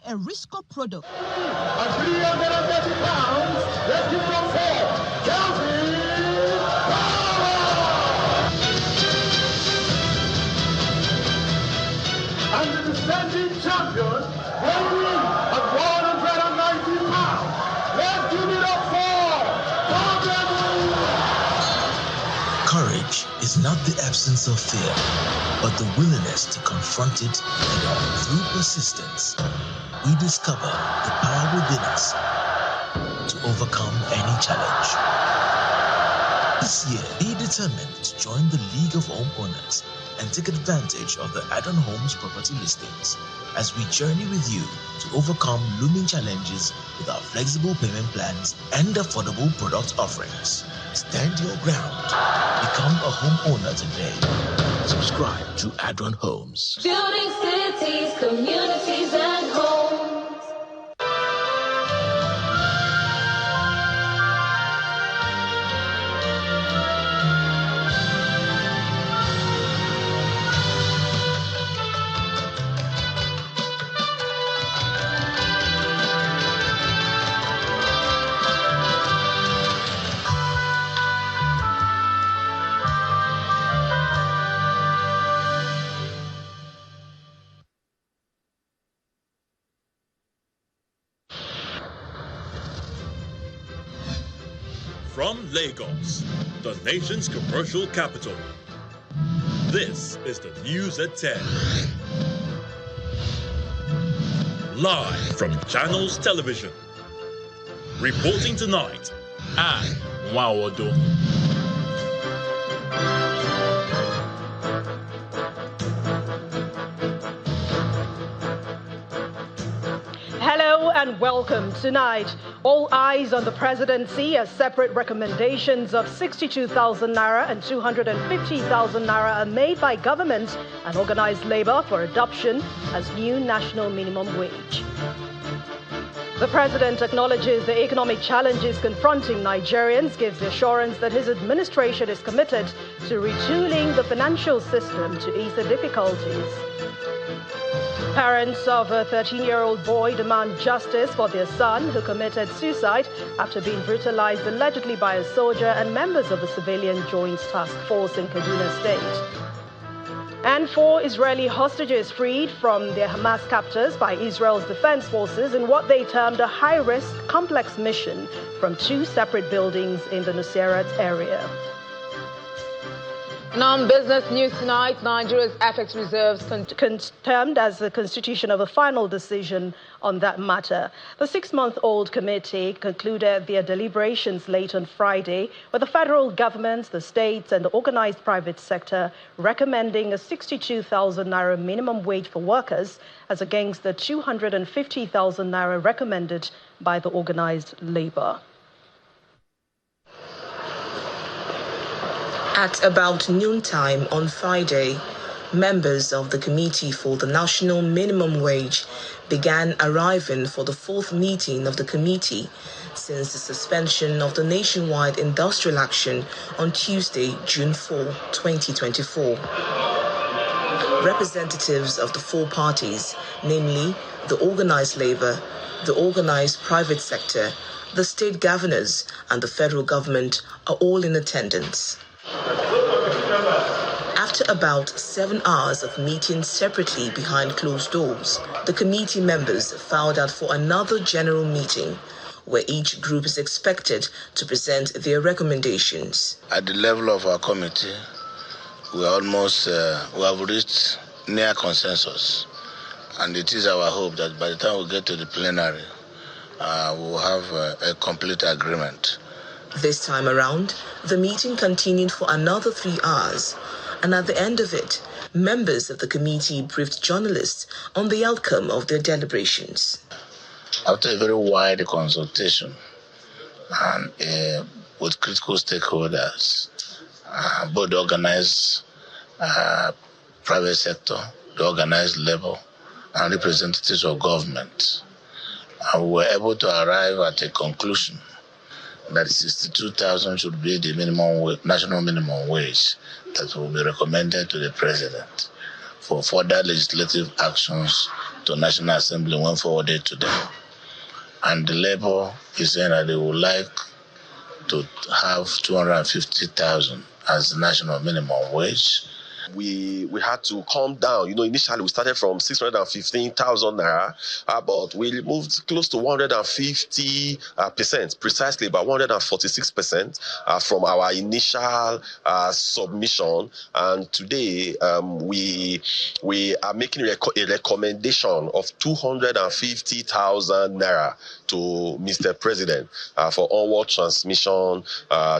a Risco product. At £330, let's give them 4. Counting power! And the defending champion will win at £190. Let's give it up for Courage is not the absence of fear, but the willingness to confront it head-on. Through persistence, we discover the power within us to overcome any challenge. This year, be determined to join the League of Homeowners and take advantage of the add-on homes property listings as we journey with you to overcome looming challenges with our flexible payment plans and affordable product offerings. Stand your ground. Become a homeowner today. Subscribe to Add-on Homes. Building cities, communities, and homes. From Lagos, the nation's commercial capital, this is the News at 10. Live from Channels Television. Reporting tonight, Anne Nwaodo. Hello and welcome. Tonight, all eyes on the presidency as separate recommendations of 62,000 naira and 250,000 naira are made by government and organized labor for adoption as new national minimum wage. The president acknowledges the economic challenges confronting Nigerians, gives the assurance that his administration is committed to retooling the financial system to ease the difficulties. Parents of a 13-year-old boy demand justice for their son who committed suicide after being brutalized allegedly by a soldier and members of the Civilian Joint Task Force in Kaduna State. And 4 Israeli hostages freed from their Hamas captors by Israel's defense forces in what they termed a high-risk, complex mission from 2 separate buildings in the Nuseirat area. And on business news tonight, Nigeria's FX reserves termed as the constitution of a final decision on that matter. The 6-month-old committee concluded their deliberations late on Friday, with the federal government, the states, and the organized private sector recommending a 62,000 naira minimum wage for workers, as against the 250,000 naira recommended by the organized labor. At about noontime on Friday, members of the Committee for the National Minimum Wage began arriving for the 4th meeting of the committee since the suspension of the nationwide industrial action on Tuesday, June 4, 2024. Representatives of the 4 parties, namely the organized labor, the organized private sector, the state governors, and the federal government, are all in attendance. After about 7 hours of meeting separately behind closed doors, the committee members filed out for another general meeting, where each group is expected to present their recommendations. At the level of our committee, we have reached near consensus, and it is our hope that by the time we get to the plenary, we will have a complete agreement. This time around, the meeting continued for another 3 hours, and at the end of it, members of the committee briefed journalists on the outcome of their deliberations. After a very wide consultation and with critical stakeholders, both the organized private sector, the organized labor, and representatives of government, we were able to arrive at a conclusion that 62,000 should be the national minimum wage that will be recommended to the president for further legislative actions to National Assembly when forwarded to them. And the Labour is saying that they would like to have 250,000 as the national minimum wage. We had to calm down. Initially we started from 615,000 naira, but we moved close to 150%, precisely about 146% from our initial submission. And today we are making a recommendation of 250,000 naira to Mr. President for onward transmission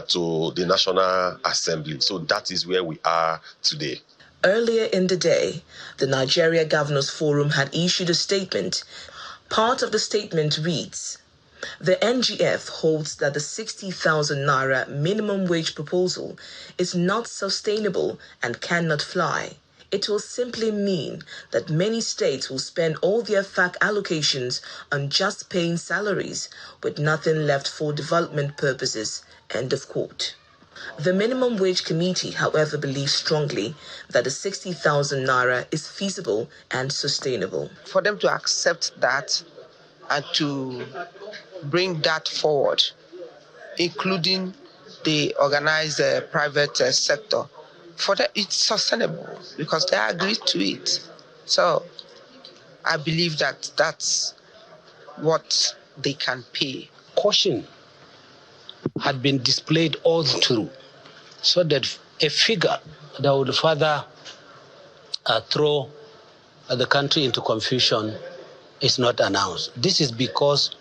to the National Assembly. So that is where we are today. Earlier in the day, the Nigeria Governors Forum had issued a statement. Part of the statement reads, "The NGF holds that the 60,000 naira minimum wage proposal is not sustainable and cannot fly. It will simply mean that many states will spend all their FAC allocations on just paying salaries with nothing left for development purposes." End of quote. The Minimum Wage Committee, however, believes strongly that the 60,000 naira is feasible and sustainable. For them to accept that and to bring that forward, including the organized private sector, for them it's sustainable because they agreed to it. So I believe that that's what they can pay. Caution had been displayed all through, so that a figure that would further throw the country into confusion is not announced. This is because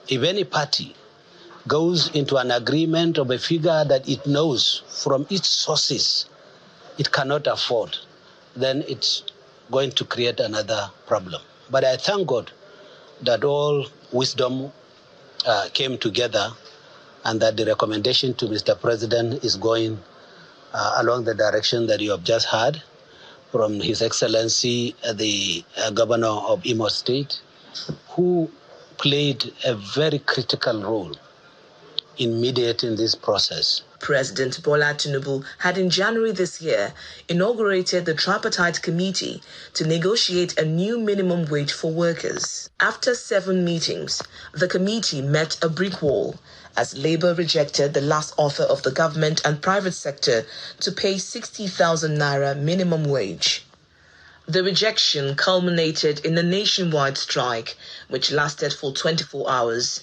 if any party goes into an agreement of a figure that it knows from its sources it cannot afford, then it's going to create another problem. But I thank God that all wisdom came together and that the recommendation to Mr. President is going along the direction that you have just heard from His Excellency, the Governor of Imo State, who played a very critical role in mediating this process. President Bola Tinubu had in January this year inaugurated the Tripartite Committee to negotiate a new minimum wage for workers. After 7 meetings, the committee met a brick wall as Labour rejected the last offer of the government and private sector to pay 60,000 naira minimum wage. The rejection culminated in a nationwide strike, which lasted for 24 hours.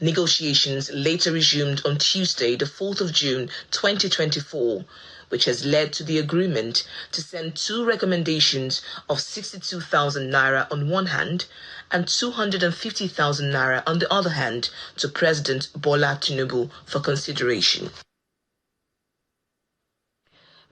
Negotiations later resumed on Tuesday, the 4th of June 2024, which has led to the agreement to send 2 recommendations of 62,000 naira on one hand and 250,000 naira on the other hand to President Bola Tinubu for consideration.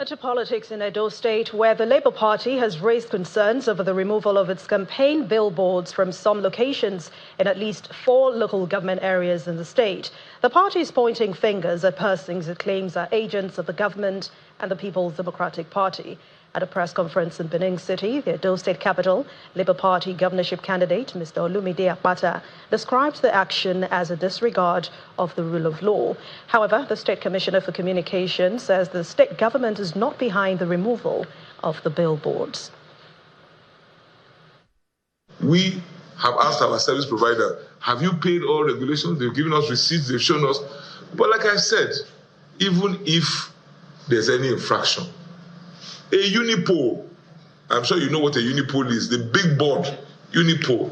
To politics in Edo State, where the Labour Party has raised concerns over the removal of its campaign billboards from some locations in at least 4 local government areas in the state. The party is pointing fingers at persons it claims are agents of the government and the People's Democratic Party. At a press conference in Benin City, the Edo State capital, Labour Party governorship candidate Mr. Olumide Akpata described the action as a disregard of the rule of law. However, the State Commissioner for Communications says the state government is not behind the removal of the billboards. We have asked our service provider, have you paid all regulations? They've given us receipts, they've shown us. But like I said, even if there's any infraction, a unipole, I'm sure you know what a unipole is, the big board unipole,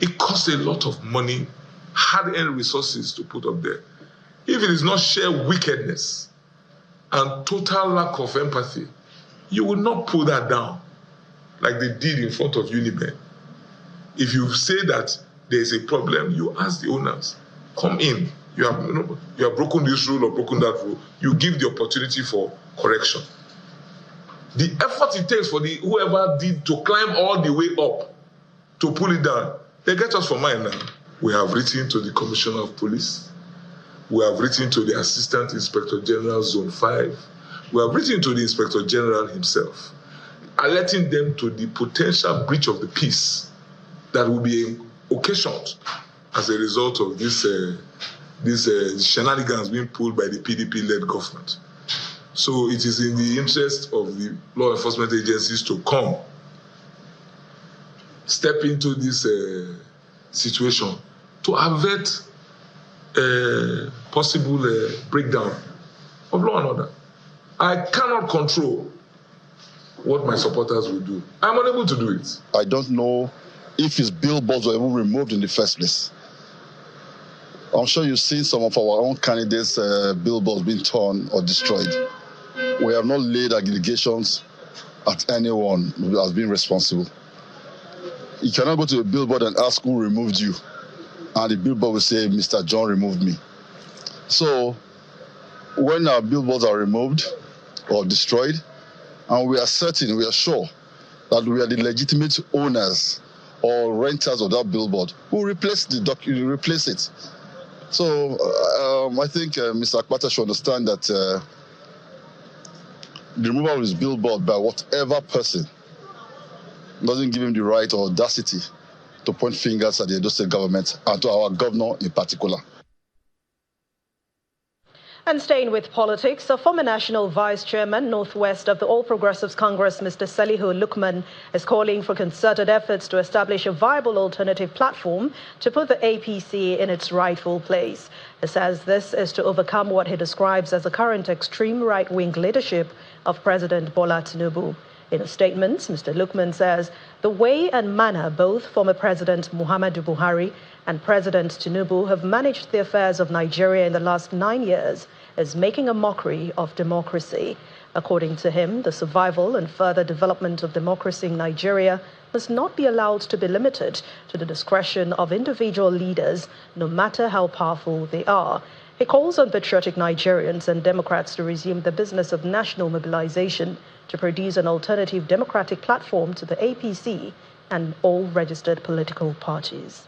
it costs a lot of money, hard-earned resources to put up there. If it is not sheer wickedness and total lack of empathy, you will not pull that down like they did in front of Uniben. If you say that there is a problem, you ask the owners, come in, you have broken this rule or broken that rule, you give the opportunity for correction. The effort it takes for whoever did to climb all the way up to pull it down, they get us for mine now. We have written to the Commissioner of Police. We have written to the Assistant Inspector General Zone 5. We have written to the Inspector General himself, alerting them to the potential breach of the peace that will be occasioned as a result of this shenanigans being pulled by the PDP-led government. So it is in the interest of the law enforcement agencies to come step into this situation to avert possible breakdown of law and order. I cannot control what my supporters will do. I'm unable to do it. I don't know if his billboards were even removed in the first place. I'm sure you've seen some of our own candidates' billboards being torn or destroyed. We have not laid allegations at anyone who has been responsible. You cannot go to a billboard and ask who removed you, and the billboard will say, Mr. John removed me. So when our billboards are removed or destroyed, and we are certain, we are sure that we are the legitimate owners or renters of that billboard, we'll replace it. So I think Mr. Akpata should understand that the removal of his billboard by whatever person doesn't give him the right or audacity to point fingers at the Edo State government and to our governor in particular. And staying with politics, a former National Vice Chairman, Northwest of the All Progressives Congress, Mr. Salihu Lukman, is calling for concerted efforts to establish a viable alternative platform to put the APC in its rightful place. He says this is to overcome what he describes as the current extreme right-wing leadership of President Bola Tinubu. In a statement, Mr. Lukman says the way and manner both former President Muhammadu Buhari and President Tinubu have managed the affairs of Nigeria in the last 9 years is making a mockery of democracy. According to him, the survival and further development of democracy in Nigeria must not be allowed to be limited to the discretion of individual leaders, no matter how powerful they are. He calls on patriotic Nigerians and Democrats to resume the business of national mobilization to produce an alternative democratic platform to the APC and all registered political parties.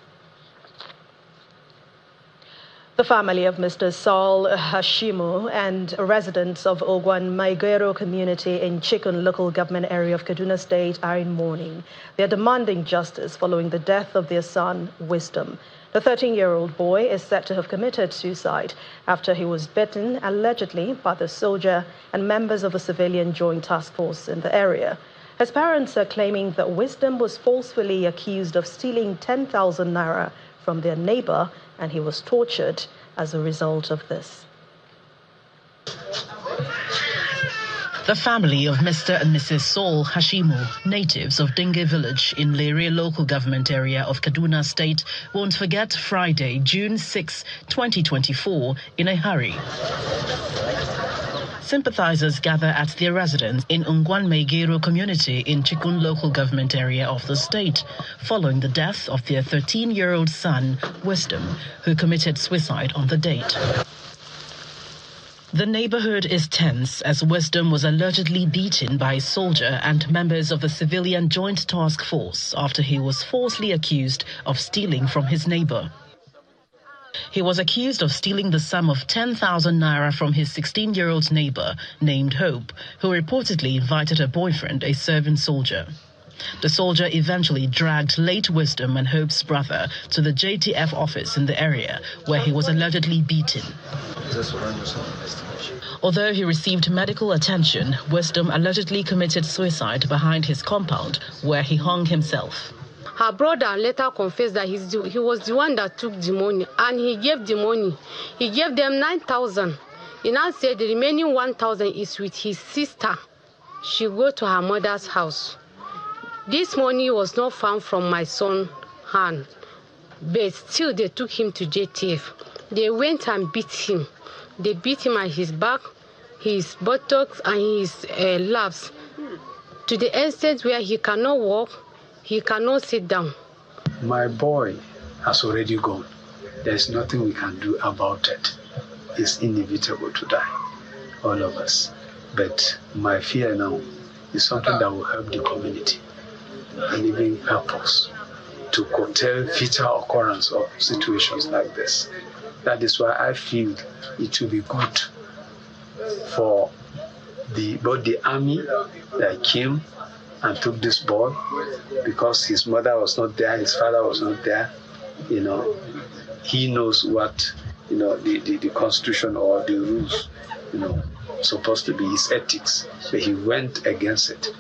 The family of Mr. Saul Hashimu and residents of Ogwan Maigero community in Chikun local government area of Kaduna State are in mourning. They are demanding justice following the death of their son, Wisdom. The 13-year-old boy is said to have committed suicide after he was bitten, allegedly, by the soldier and members of a civilian joint task force in the area. His parents are claiming that Wisdom was forcefully accused of stealing 10,000 naira from their neighbor, and he was tortured as a result of this. The family of Mr. and Mrs. Saul Hashimu, natives of Dinge village in Lere local government area of Kaduna State, won't forget Friday, June 6, 2024, in a hurry. Sympathizers gather at their residence in Ungwan Maigero community in Chikun local government area of the state, following the death of their 13-year-old son, Wisdom, who committed suicide on the date. The neighborhood is tense as Wisdom was allegedly beaten by a soldier and members of the civilian joint task force after he was falsely accused of stealing from his neighbor. He was accused of stealing the sum of 10,000 naira from his 16-year-old neighbor named Hope, who reportedly invited her boyfriend, a serving soldier. The soldier eventually dragged late Wisdom and Hope's brother to the JTF office in the area, where he was allegedly beaten. Although he received medical attention, Wisdom allegedly committed suicide behind his compound, where he hung himself. Her brother later confessed that he was the one that took the money, and he gave the money. He gave them 9,000. He now said the remaining 1,000 is with his sister. She go to her mother's house. This money was not found from my son's hand, but still they took him to JTF. They went and beat him. They beat him at his back, his buttocks, and his laps, to the extent where he cannot walk, he cannot sit down. My boy has already gone. There's nothing we can do about it. It's inevitable to die, all of us. But my fear now is something that will help the community and even help us to curtail future occurrence of situations like this. That is why I feel it will be good for both the army that came and took this boy, because his mother was not there, his father was not there. He knows what the constitution or the rules supposed to be, his ethics, but he went against it.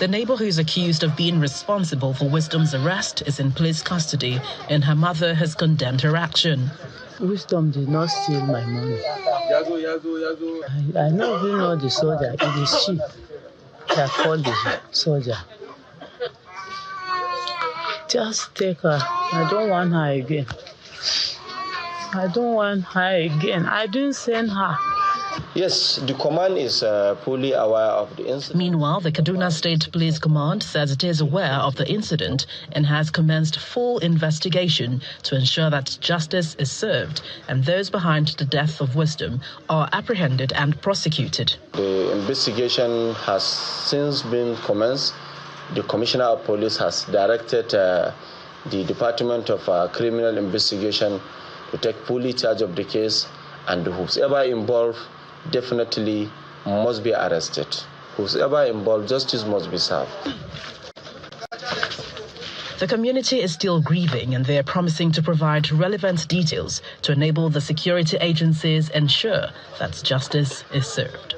The neighbor who is accused of being responsible for Wisdom's arrest is in police custody, and her mother has condemned her action. Wisdom did not steal my money. I don't even know the soldier. It is she that called the soldier. Just take her. I don't want her again. I don't want her again. I didn't send her. Yes, the command is fully aware of the incident. Meanwhile, the Kaduna State Police Command says it is aware of the incident and has commenced full investigation to ensure that justice is served and those behind the death of Wisdom are apprehended and prosecuted. The investigation has since been commenced. The Commissioner of Police has directed the Department of Criminal Investigation to take fully charge of the case, and whoever involved definitely must be arrested. Whoever involved, justice must be served. The community is still grieving, and they are promising to provide relevant details to enable the security agencies ensure that justice is served.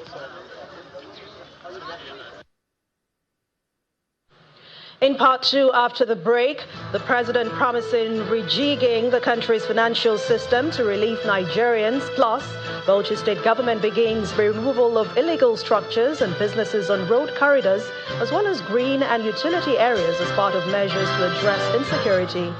In part two, after the break, the president promising rejigging the country's financial system to relieve Nigerians. Plus, Bauchi state government begins removal of illegal structures and businesses on road corridors, as well as green and utility areas as part of measures to address insecurity.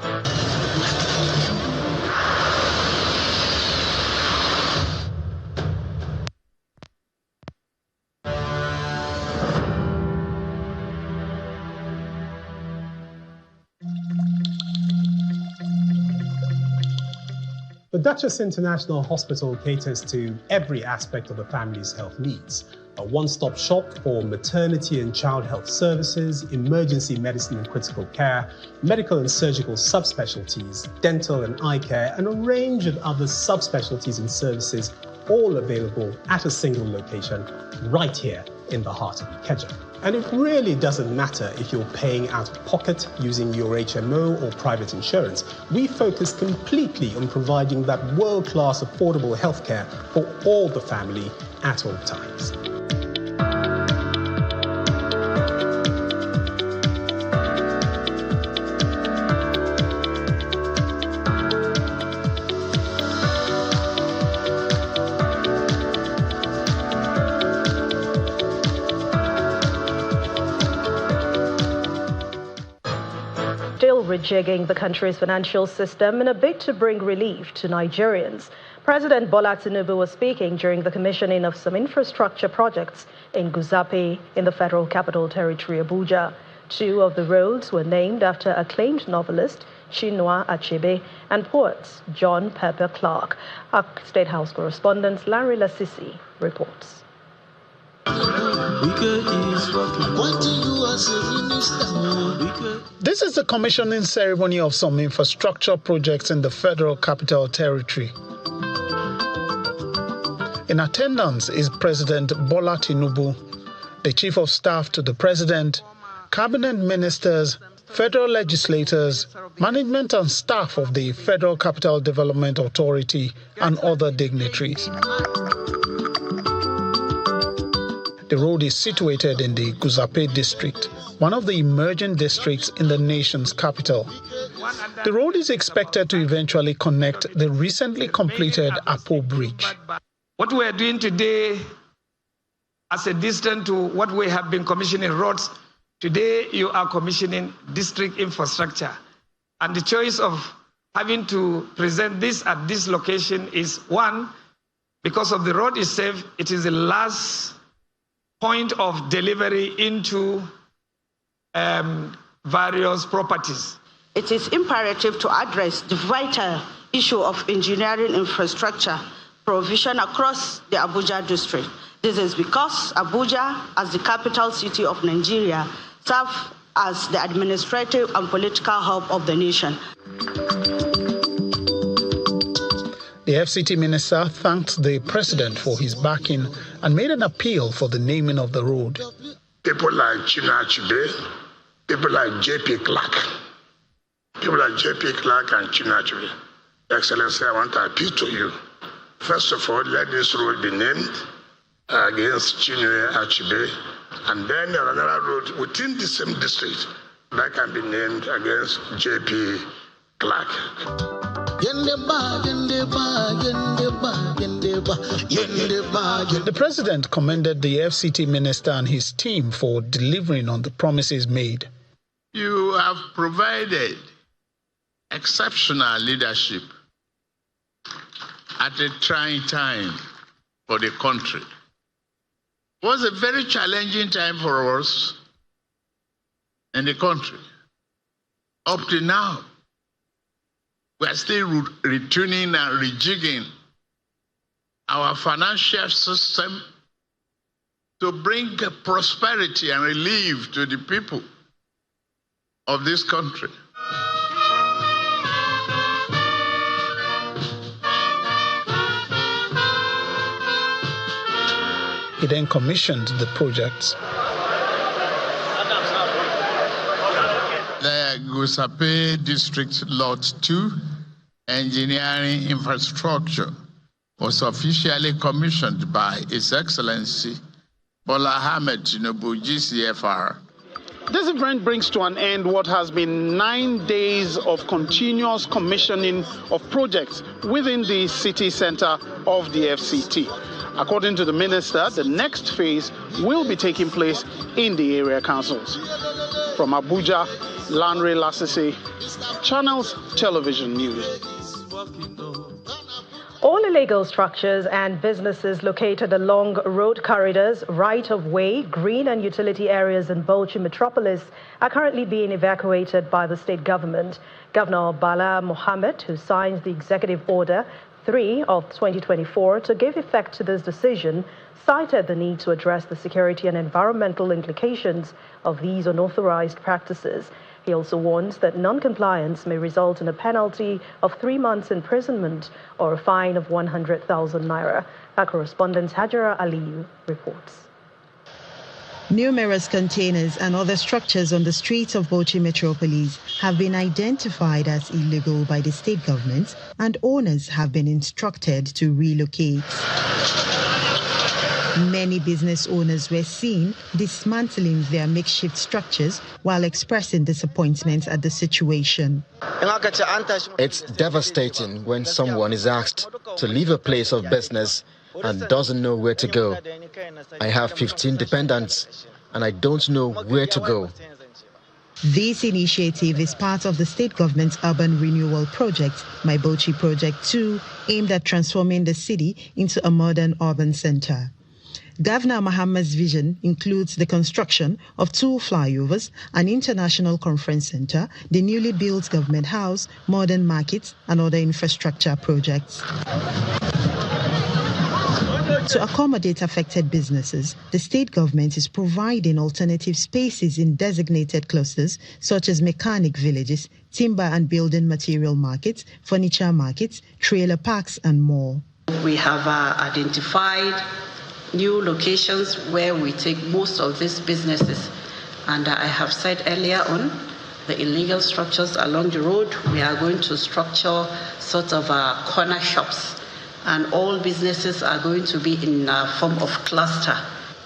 The Duchess International Hospital caters to every aspect of the family's health needs. A one-stop shop for maternity and child health services, emergency medicine and critical care, medical and surgical subspecialties, dental and eye care, and a range of other subspecialties and services, all available at a single location right here in the heart of Ikeja. And it really doesn't matter if you're paying out of pocket using your HMO or private insurance. We focus completely on providing that world-class affordable healthcare for all the family at all times. Still rejigging the country's financial system in a bid to bring relief to Nigerians. President Bola Tinubu was speaking during the commissioning of some infrastructure projects in Guzape in the Federal Capital Territory, Abuja. Two of the roads were named after acclaimed novelist Chinua Achebe and poet John Pepper Clark. Our State House correspondent Larry Lasisi reports. This is the commissioning ceremony of some infrastructure projects in the Federal Capital Territory. In attendance is President Bola Tinubu, the Chief of Staff to the President, Cabinet Ministers, federal legislators, management and staff of the Federal Capital Development Authority, and other dignitaries. The road is situated in the Guzape district, one of the emerging districts in the nation's capital. The road is expected to eventually connect the recently completed Apo Bridge. What we are doing today, as a distance to what we have been commissioning roads, today you are commissioning district infrastructure. And the choice of having to present this at this location is, one, because of the road is safe, it is the last point of delivery into various properties. It is imperative to address the vital issue of engineering infrastructure provision across the Abuja district. This is because Abuja, as the capital city of Nigeria, serves as the administrative and political hub of the nation. The FCT minister thanked the president for his backing and made an appeal for the naming of the road. People like Chinua Achebe, people like JP Clark and Chinua Achebe. Excellency, I want to appeal to you. First of all, let this road be named against Chinua Achebe And then there are another road within the same district that can be named against JP Clark. The president commended the FCT minister and his team for delivering on the promises made. You have provided exceptional leadership at a trying time for the country. It was a very challenging time for us in the country. Up to now, we are still retuning and rejigging our financial system to bring prosperity and relief to the people of this country. He then commissioned the projects. The Gusape District Lot 2 Engineering Infrastructure was officially commissioned by His Excellency Bola Ahmed Tinubu, GCFR. This event brings to an end what has been 9 days of continuous commissioning of projects within the city center of the FCT. According to the minister, the next phase will be taking place in the area councils. From Abuja, Lanre Lasese, Channels Television News. All illegal structures and businesses located along road corridors, right-of-way, green and utility areas in Bauchi metropolis are currently being evacuated by the state government. Governor Bala Mohammed, who signs the Executive Order 3 of 2024 to give effect to this decision, cited the need to address the security and environmental implications of these unauthorized practices. He also warns that non-compliance may result in a penalty of 3 months imprisonment or a fine of 100,000 naira. Our correspondent Hajara Aliyu reports. Numerous containers and other structures on the streets of Bauchi metropolis have been identified as illegal by the state government, and owners have been instructed to relocate. Many business owners were seen dismantling their makeshift structures while expressing disappointment at the situation. It's devastating when someone is asked to leave a place of business and doesn't know where to go. I have 15 dependents and I don't know where to go. This initiative is part of the state government's urban renewal project, My Bauchi Project 2, aimed at transforming the city into a modern urban center. Governor Mohammed's vision includes the construction of 2 flyovers, an international conference center, the newly built government house, modern markets, and other infrastructure projects. To accommodate affected businesses, the state government is providing alternative spaces in designated clusters such as mechanic villages, timber and building material markets, furniture markets, trailer parks, and more. We have identified new locations where we take most of these businesses. And I have said earlier on, the illegal structures along the road, we are going to structure sort of corner shops. And all businesses are going to be in a form of cluster.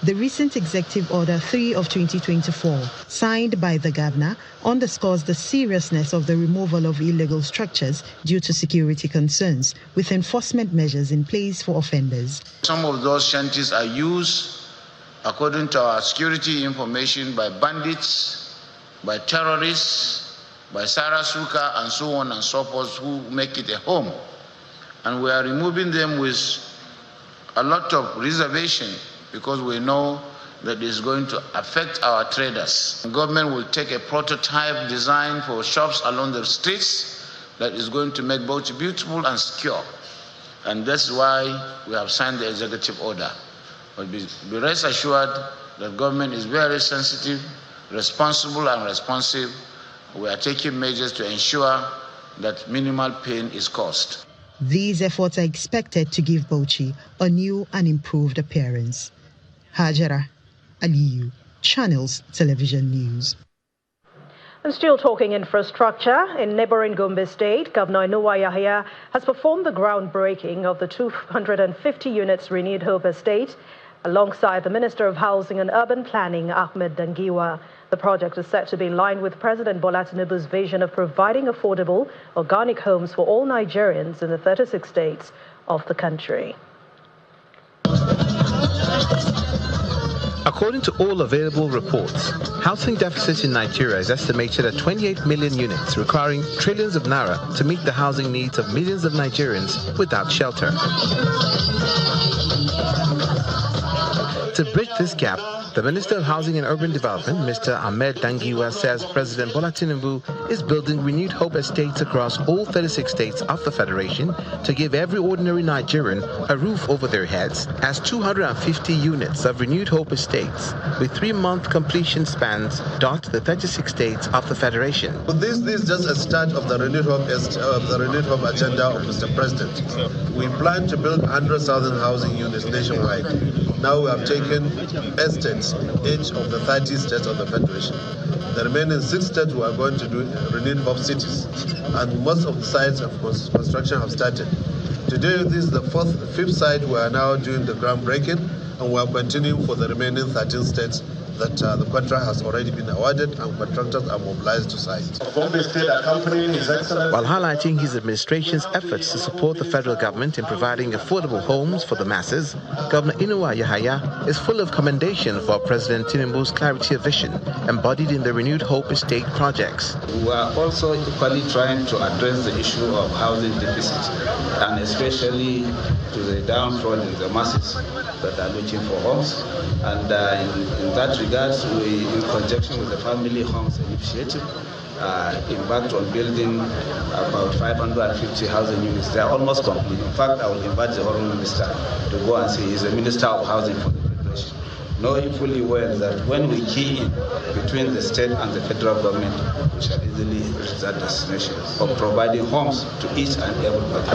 The recent Executive Order 3 of 2024, signed by the governor, underscores the seriousness of the removal of illegal structures due to security concerns, with enforcement measures in place for offenders. Some of those shanties are used, according to our security information, by bandits, by terrorists, by Sarasuka, and so on and so forth, who make it a home. And we are removing them with a lot of reservation, because we know that it's going to affect our traders. The government will take a prototype design for shops along the streets that is going to make Bauchi beautiful and secure. And that's why we have signed the executive order. But be rest assured that government is very sensitive, responsible, and responsive. We are taking measures to ensure that minimal pain is caused. These efforts are expected to give Bauchi a new and improved appearance. Hajara Aliyu, Channels Television News. And still talking infrastructure, in neighboring Gombe State, Governor Noah Yahya has performed the groundbreaking of the 250 units Renewed Hope Estate. alongside the Minister of Housing and Urban Planning, Ahmed Dangiwa. The project is set to be in line with President Bola Tinubu's vision of providing affordable, organic homes for all Nigerians in the 36 states of the country. According to all available reports, housing deficit in Nigeria is estimated at 28 million units, requiring trillions of naira to meet the housing needs of millions of Nigerians without shelter. To bridge this gap, the Minister of Housing and Urban Development, Mr. Ahmed Dangiwa, says President Bola Tinubu is building renewed hope estates across all 36 states of the Federation to give every ordinary Nigerian a roof over their heads, as 250 units of renewed hope estates with 3-month completion spans dot the 36 states of the Federation. This is just a start of the renewed hope agenda of Mr. President. We plan to build 100,000 housing units nationwide. Now we have taken estates, each of the 30 states of the Federation. The remaining 6 states we are going to do renewed hope cities, and most of the sites of construction have started. Today, this is the 5th site we are now doing the groundbreaking, and we are continuing for the remaining 13 states that the contract has already been awarded and contractors are mobilized to site. While highlighting his administration's efforts to support the federal government in providing affordable homes for the masses, Governor Inuwa Yahaya is full of commendation for President Tinubu's clarity of vision embodied in the Renewed Hope Estate projects. We are also equally trying to address the issue of housing deficit, and especially to the downtrodden, the masses that are looking for homes. And in that regard, we, in conjunction with the Family Homes Initiative, embarked on building about 550 housing units. They are almost complete. In fact, I will invite the Honourable Minister to go and see. He's the Minister of Housing for the Federation, knowing fully well that when we key in between the state and the federal government, we shall easily reach that destination of providing homes to each and everybody.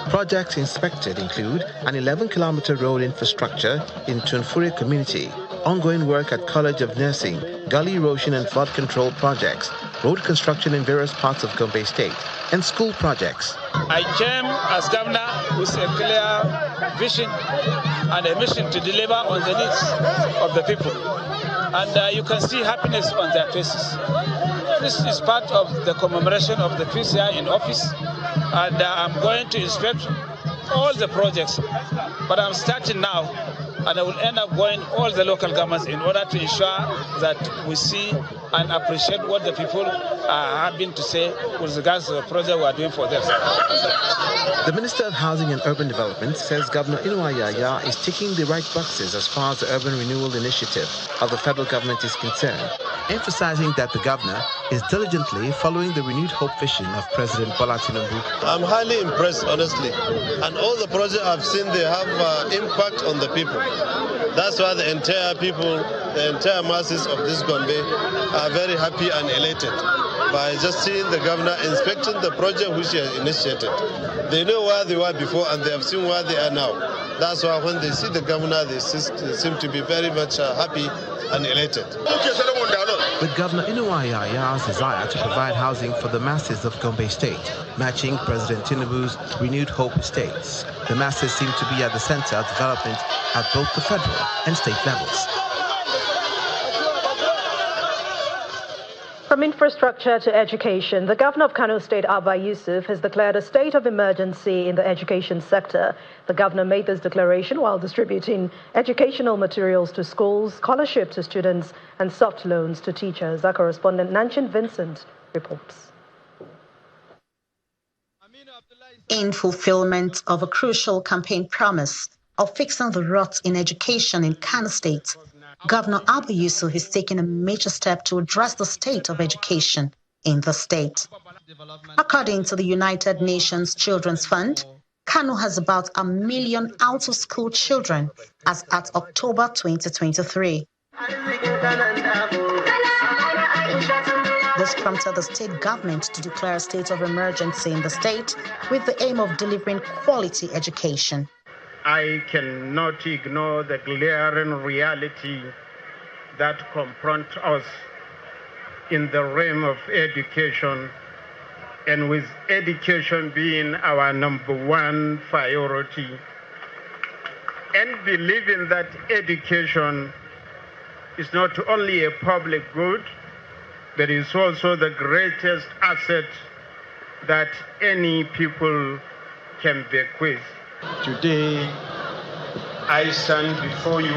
Projects inspected include an 11-kilometer road infrastructure in Tunfure community, ongoing work at College of Nursing, gully erosion and flood control projects, road construction in various parts of Gombe State, and school projects. I came as governor with a clear vision and a mission to deliver on the needs of the people. And you can see happiness on their faces. This is part of the commemoration of the first year in office. And I'm going to inspect all the projects, but I'm starting now, and I will end up going all the local governments in order to ensure that we see and appreciate what the people are having to say with regards to the project we are doing for them. The Minister of Housing and Urban Development says Governor Inuwa Yahaya is ticking the right boxes as far as the Urban Renewal Initiative of the federal government is concerned, emphasizing that the governor is diligently following the renewed hope vision of President Bola Tinubu. I'm highly impressed, honestly, and all the projects I've seen, they have impact on the people. That's why the entire people, the entire masses of this Gombe are very happy and elated by just seeing the governor inspecting the project which he has initiated. They know where they were before and they have seen where they are now. That's why when they see the governor, they seem to be very much happy and elated. With Governor Inuwa Yahaya's desire to provide housing for the masses of Gombe State, matching President Tinubu's Renewed Hope Estates, the masses seem to be at the center of development at both the federal and state levels. From infrastructure to education, the Governor of Kano State, Abba Yusuf, has declared a state of emergency in the education sector. The Governor made this declaration while distributing educational materials to schools, scholarships to students, and soft loans to teachers. Our correspondent Nanchin Vincent reports. In fulfillment of a crucial campaign promise of fixing the rot in education in Kano State, Governor Abba Yusuf is taking a major step to address the state of education in the state. According to the United Nations Children's Fund, Kano has about 1 million out-of-school children as at October 2023. This prompted the state government to declare a state of emergency in the state with the aim of delivering quality education. I cannot ignore the glaring reality that confronts us in the realm of education, and with education being our #1 priority, and believing that education is not only a public good, but is also the greatest asset that any people can bequeath. Today, I stand before you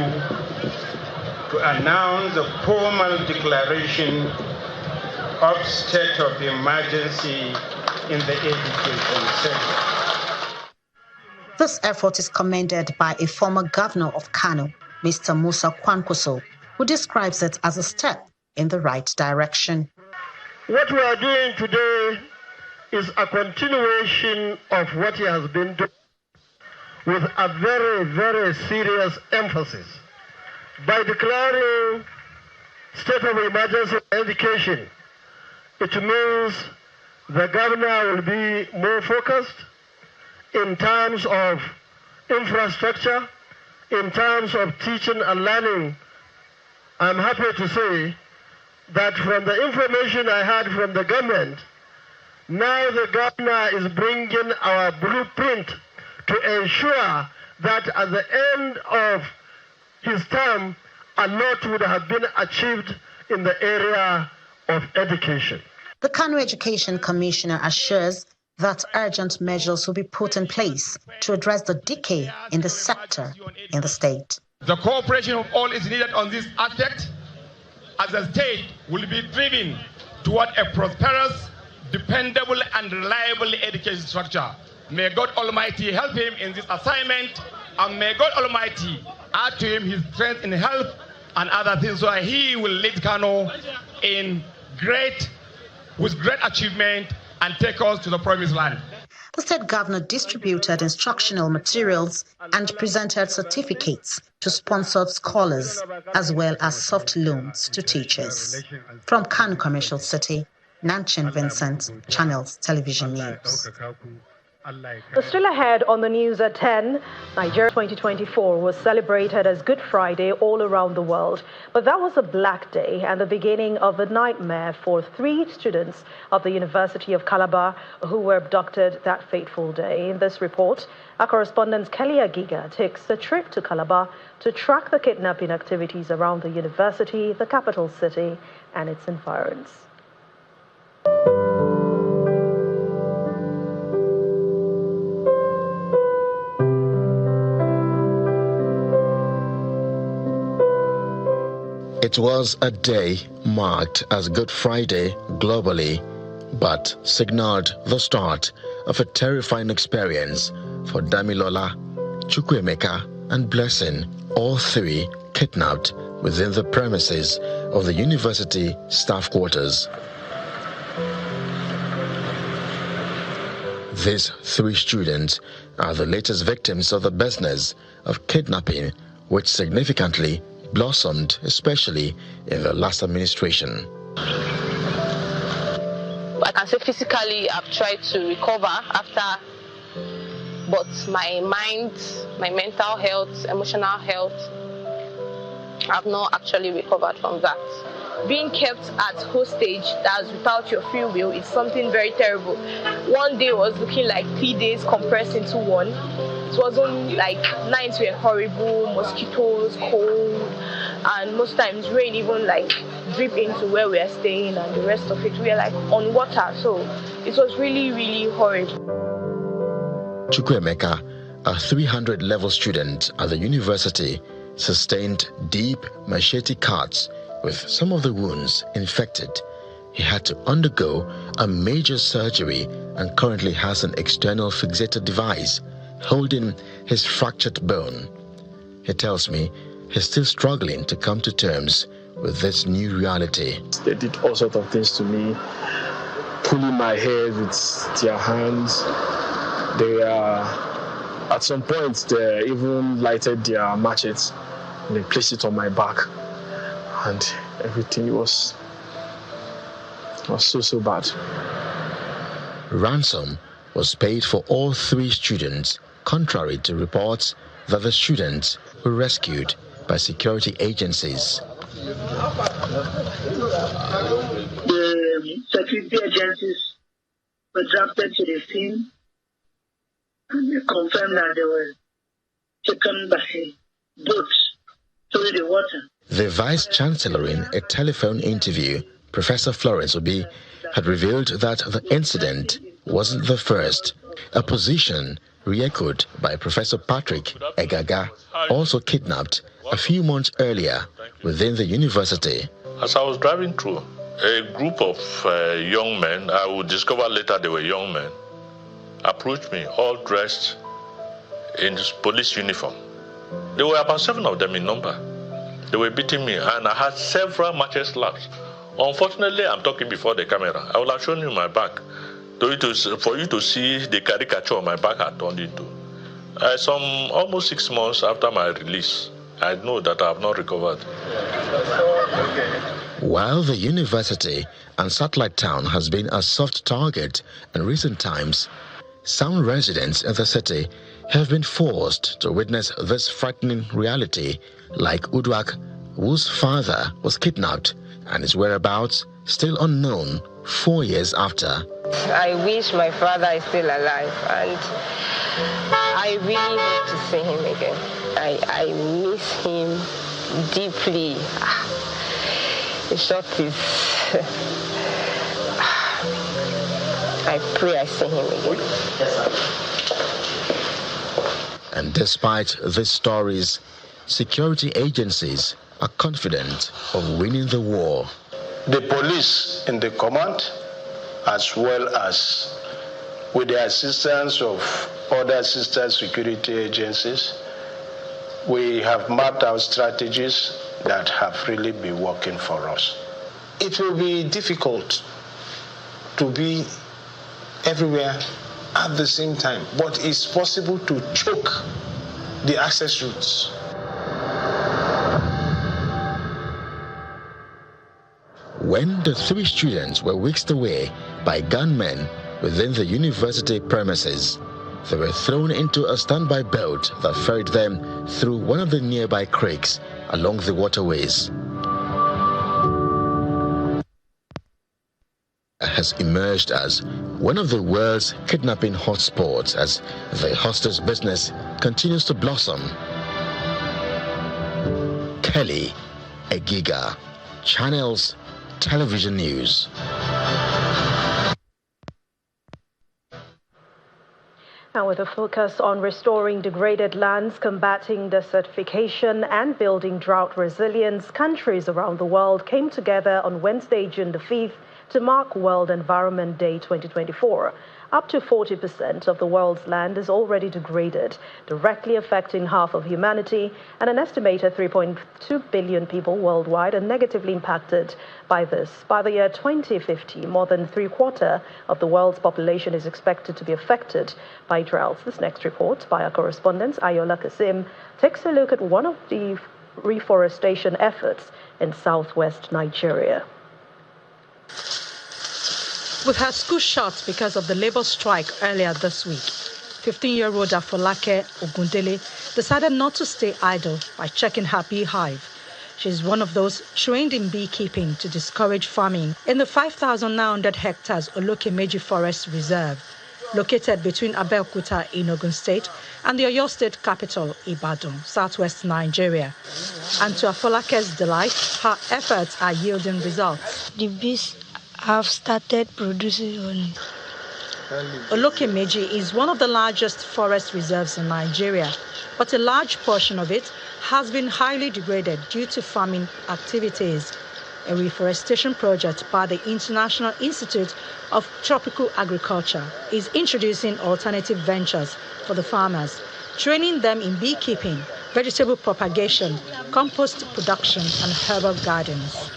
to announce the formal declaration of state of emergency in the education sector. This effort is commended by a former governor of Kano, Mr. Musa Kwankwaso, who describes it as a step in the right direction. What we are doing today is a continuation of what he has been doing with a very, very serious emphasis. By declaring state of emergency in education, it means the governor will be more focused in terms of infrastructure, in terms of teaching and learning. I'm happy to say that from the information I had from the government, now the governor is bringing our blueprint to ensure that at the end of his term, a lot would have been achieved in the area of education. The Kano Education Commissioner assures that urgent measures will be put in place to address the decay in the sector in the state. The cooperation of all is needed on this aspect, as the state will be driven toward a prosperous, dependable and reliable education structure. May God Almighty help him in this assignment, and may God Almighty add to him his strength in health and other things, so he will lead Kano with great achievement and take us to the promised land. The state governor distributed instructional materials and presented certificates to sponsored scholars, as well as soft loans to teachers. From Kano Commercial City, Nanchin Vincent, Channels Television News. Still ahead on the news at 10, Nigeria 2024 was celebrated as Good Friday all around the world. But that was a black day and the beginning of a nightmare for 3 students of the University of Calabar who were abducted that fateful day. In this report, our correspondent Kelly Agiga takes a trip to Calabar to track the kidnapping activities around the university, the capital city, and its environs. It was a day marked as Good Friday globally, but signaled the start of a terrifying experience for Damilola, Chukwuemeka, and Blessing, all 3 kidnapped within the premises of the university staff quarters. These 3 students are the latest victims of the business of kidnapping, which significantly blossomed, especially in the last administration. I can say physically I've tried to recover after, but my mind, my mental health, emotional health, I've not actually recovered from that. Being kept at hostage, that's without your free will, is something very terrible. One day was looking like 3 days compressed into one. It wasn't like nights were horrible, mosquitoes, cold, and most times rain even like drip into where we are staying, and the rest of it we are like on water. So it was really, really horrible. Chukwuemeka, a 300-level student at the university, sustained deep machete cuts with some of the wounds infected. He had to undergo a major surgery and currently has an external fixator device holding his fractured bone. He tells me he's still struggling to come to terms with this new reality. They did all sorts of things to me, pulling my hair with their hands. They at some point, they even lighted their machetes and they placed it on my back. And everything was so bad. Ransom was paid for all 3 students, contrary to reports that the students were rescued by security agencies. The security agencies were drafted to the scene and they confirmed that there were taken by boats through the water. The Vice-Chancellor, in a telephone interview, Professor Florence Obi, had revealed that the incident wasn't the first, a position re-echoed by Professor Patrick Egaga, also kidnapped a few months earlier within the university. As I was driving through, a group of young men, I would discover later they were young men, approached me, all dressed in police uniform. There were about 7 of them in number. They were beating me, and I had several matches slaps. Unfortunately, I'm talking before the camera. I will have shown you my back for you to see the caricature my back had turned into. Some almost 6 months after my release, I know that I have not recovered. While the university and satellite town has been a soft target in recent times, some residents in the city have been forced to witness this frightening reality, like Udwak, whose father was kidnapped and his whereabouts still unknown 4 years after. I wish my father is still alive, and I really hope to see him again. I miss him deeply. The short is, I pray I see him again. And despite these stories, security agencies are confident of winning the war. The police in the command, as well as with the assistance of other sister security agencies, we have mapped out strategies that have really been working for us. It will be difficult to be everywhere at the same time, but it's possible to choke the access routes. When the 3 students were whisked away by gunmen within the university premises, they were thrown into a standby boat that ferried them through one of the nearby creeks along the waterways. Has emerged as one of the world's kidnapping hotspots as the hostage business continues to blossom. Kelly Egiga, Channels Television News. And with a focus on restoring degraded lands, combating desertification, and building drought resilience, countries around the world came together on Wednesday, June the 5th, to mark World Environment Day 2024. Up to 40% of the world's land is already degraded, directly affecting half of humanity, and an estimated 3.2 billion people worldwide are negatively impacted by this. By the year 2050, more than 3/4 of the world's population is expected to be affected by droughts. This next report by our correspondent Ayola Kasim takes a look at one of the reforestation efforts in southwest Nigeria. With her school shut because of the labor strike earlier this week, 15-year-old Afolake Ogundele decided not to stay idle by checking her beehive. She's one of those trained in beekeeping to discourage farming in the 5,900 hectares Olokemeji Forest Reserve, located between Abeokuta in Ogun State and the Oyo State capital, Ibadan, southwest Nigeria. And to Afolake's delight, her efforts are yielding results. The bees have started producing honey. Olokemeji is one of the largest forest reserves in Nigeria, but a large portion of it has been highly degraded due to farming activities. A reforestation project by the International Institute of Tropical Agriculture is introducing alternative ventures for the farmers, training them in beekeeping, vegetable propagation, compost production, and herbal gardens.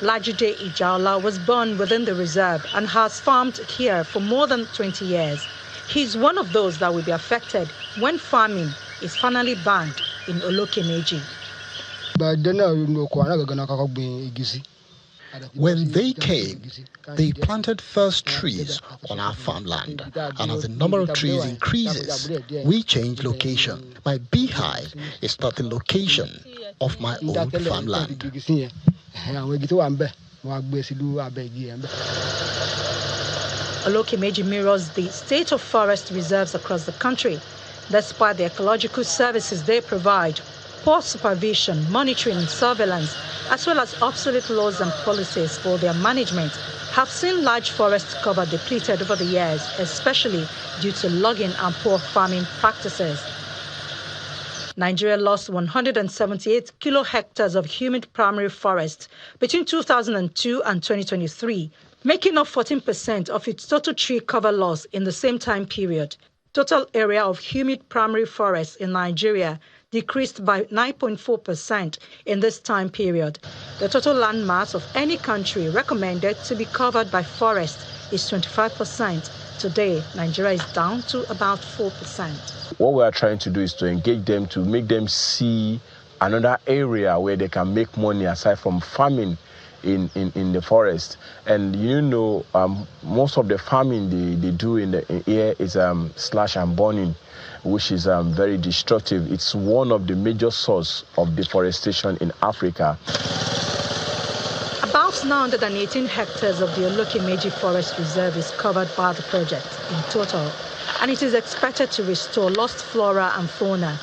Lajide Ijaola was born within the reserve and has farmed here for more than 20 years. He's one of those that will be affected when farming is finally banned in Olokemeji. When they came, they planted first trees on our farmland, and as the number of trees increases, we change location. My beehive is not the location of my old farmland. Olokemeji mirrors the state of forest reserves across the country. despite the ecological services they provide. Poor supervision, monitoring and surveillance, as well as obsolete laws and policies for their management, have seen large forest cover depleted over the years, especially due to logging and poor farming practices. Nigeria lost 178 kilohectares of humid primary forest between 2002 and 2023, making up 14% of its total tree cover loss in the same time period. Total area of humid primary forest in Nigeria decreased by 9.4% in this time period. The total land mass of any country recommended to be covered by forest is 25%. Today, Nigeria is down to about 4%. What we are trying to do is to engage them, to make them see another area where they can make money aside from farming in the forest. And most of the farming they do in the air is slash and burning, which is very destructive. It's one of the major sources of deforestation in Africa. About 918 hectares of the Olokemeji Forest Reserve is covered by the project in total, and it is expected to restore lost flora and fauna,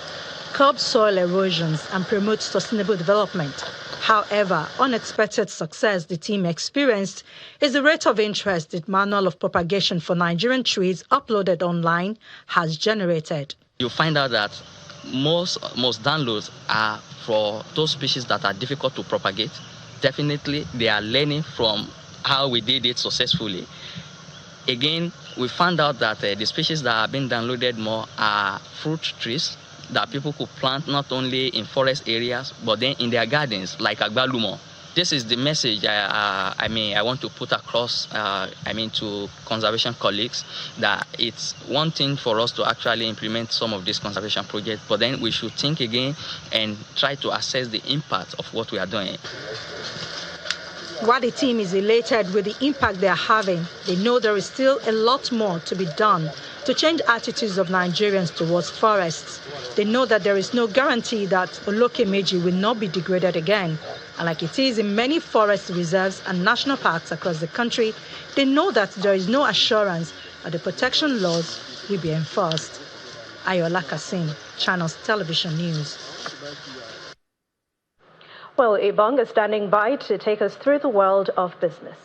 curb soil erosions, and promote sustainable development. However, unexpected success the team experienced is the rate of interest the Manual of Propagation for Nigerian Trees uploaded online has generated. You find out that most downloads are for those species that are difficult to propagate. Definitely, they are learning from how we did it successfully. Again, we found out that the species that are being downloaded more are fruit trees that people could plant not only in forest areas, but then in their gardens, like agbalumo. This is the message I want to put across, to conservation colleagues, that it's one thing for us to actually implement some of these conservation projects, but then we should think again and try to assess the impact of what we are doing. While the team is elated with the impact they are having, they know there is still a lot more to be done to change attitudes of Nigerians towards forests. They know that there is no guarantee that Olokemeji will not be degraded again. And like it is in many forest reserves and national parks across the country, they know that there is no assurance that the protection laws will be enforced. Ayola Kasim, Channels Television News. Well, Ibong is standing by to take us through the world of business.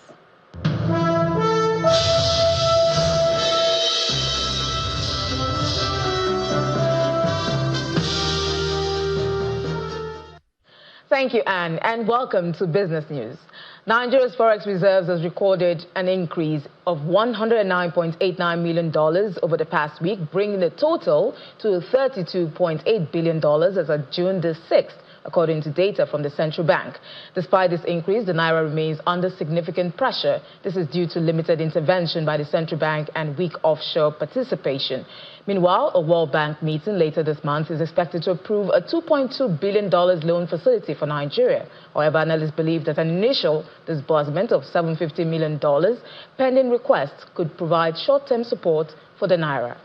Thank you, Anne, and welcome to Business News. Nigeria's forex reserves has recorded an increase of $109.89 million over the past week, bringing the total to $32.8 billion as of June the 6th. According to data from the central bank. Despite this increase, the naira remains under significant pressure. This is due to limited intervention by the central bank and weak offshore participation. Meanwhile, a World Bank meeting later this month is expected to approve a $2.2 billion loan facility for Nigeria. However, analysts believe that an initial disbursement of $750 million pending requests could provide short-term support for the naira.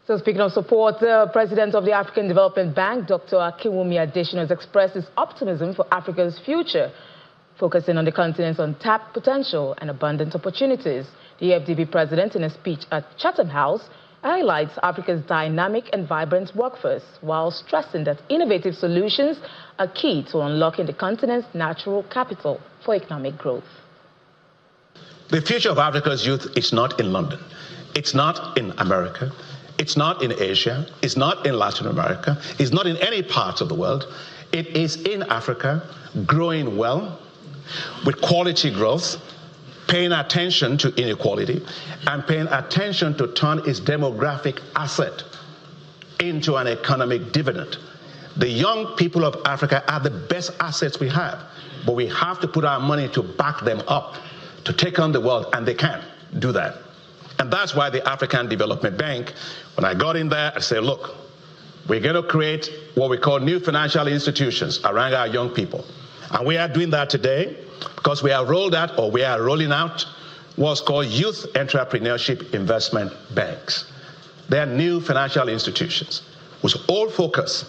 So speaking of support, the president of the African Development Bank, Dr. Akinwumi Adesina, has expressed his optimism for Africa's future, focusing on the continent's untapped potential and abundant opportunities. The AFDB president, in a speech at Chatham House, highlights Africa's dynamic and vibrant workforce, while stressing that innovative solutions are key to unlocking the continent's natural capital for economic growth. The future of Africa's youth is not in London. It's not in America. It's not in Asia, it's not in Latin America, it's not in any part of the world. It is in Africa, growing well, with quality growth, paying attention to inequality, and paying attention to turn its demographic asset into an economic dividend. The young people of Africa are the best assets we have, but we have to put our money to back them up, to take on the world, and they can do that. And that's why the African Development Bank, when I got in there, I said, look, we're going to create what we call new financial institutions around our young people. And we are doing that today because we are rolling out what's called Youth Entrepreneurship Investment Banks. They are new financial institutions whose whole focus,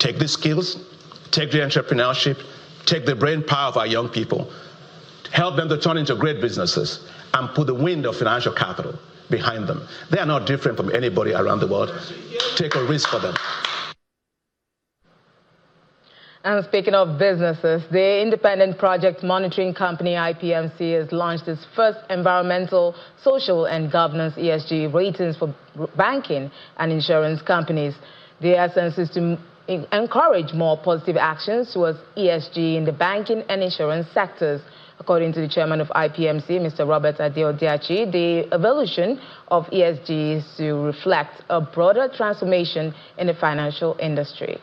take the skills, take the entrepreneurship, take the brain power of our young people, help them to turn into great businesses, and put the wind of financial capital behind them. They are not different from anybody around the world. Take a risk for them. And speaking of businesses, the independent project monitoring company IPMC has launched its first environmental, social and governance ESG ratings for banking and insurance companies. The essence is to encourage more positive actions towards ESG in the banking and insurance sectors. According to the chairman of IPMC, Mr. Robert Adeodiachi, the evolution of ESG is to reflect a broader transformation in the financial industry.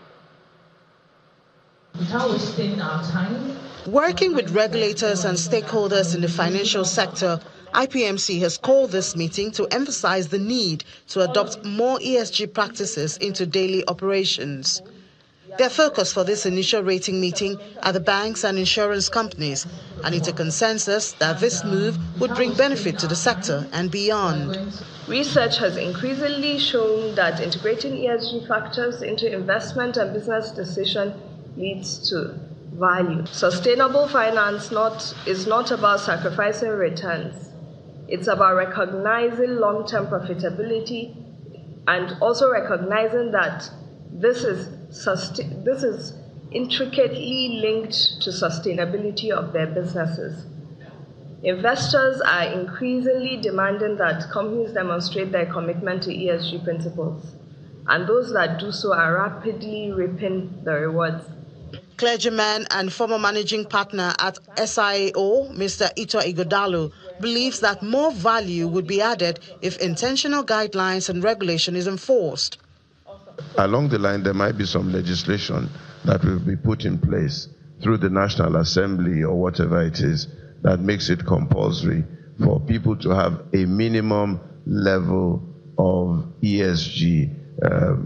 Without wasting our time. Working with regulators and stakeholders in the financial sector, IPMC has called this meeting to emphasize the need to adopt more ESG practices into daily operations. Their focus for this initial rating meeting are the banks and insurance companies, and it's a consensus that this move would bring benefit to the sector and beyond. Research has increasingly shown that integrating ESG factors into investment and business decision leads to value. Sustainable finance is not about sacrificing returns. It's about recognizing long-term profitability and also recognizing that this is intricately linked to sustainability of their businesses. Investors are increasingly demanding that companies demonstrate their commitment to ESG principles, and those that do so are rapidly reaping the rewards. Clergyman and former managing partner at SIAO, Mr. Ito Igodalo, believes that more value would be added if intentional guidelines and regulation is enforced. Along the line, there might be some legislation that will be put in place through the National Assembly or whatever it is that makes it compulsory for people to have a minimum level of ESG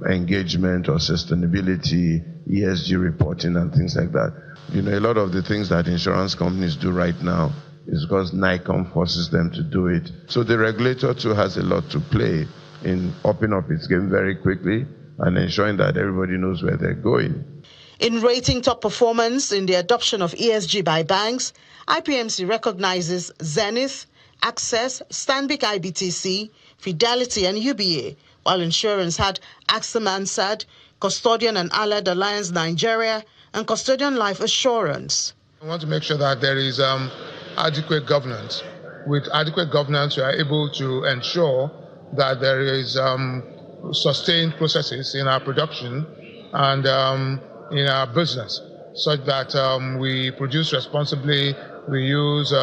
engagement or sustainability, ESG reporting and things like that. You know, a lot of the things that insurance companies do right now is because NICOM forces them to do it. So the regulator too has a lot to play in upping up its game very quickly and ensuring that everybody knows where they're going. In rating top performance in the adoption of ESG by banks, IPMC recognizes Zenith, Access, Stanbic IBTC, Fidelity and UBA, while insurance had AXA Mansard, Custodian and Allied Alliance Nigeria, and Custodian Life Assurance. We want to make sure that there is adequate governance. With adequate governance, we are able to ensure that there is sustained processes in our production and in our business, such that we produce responsibly, we use,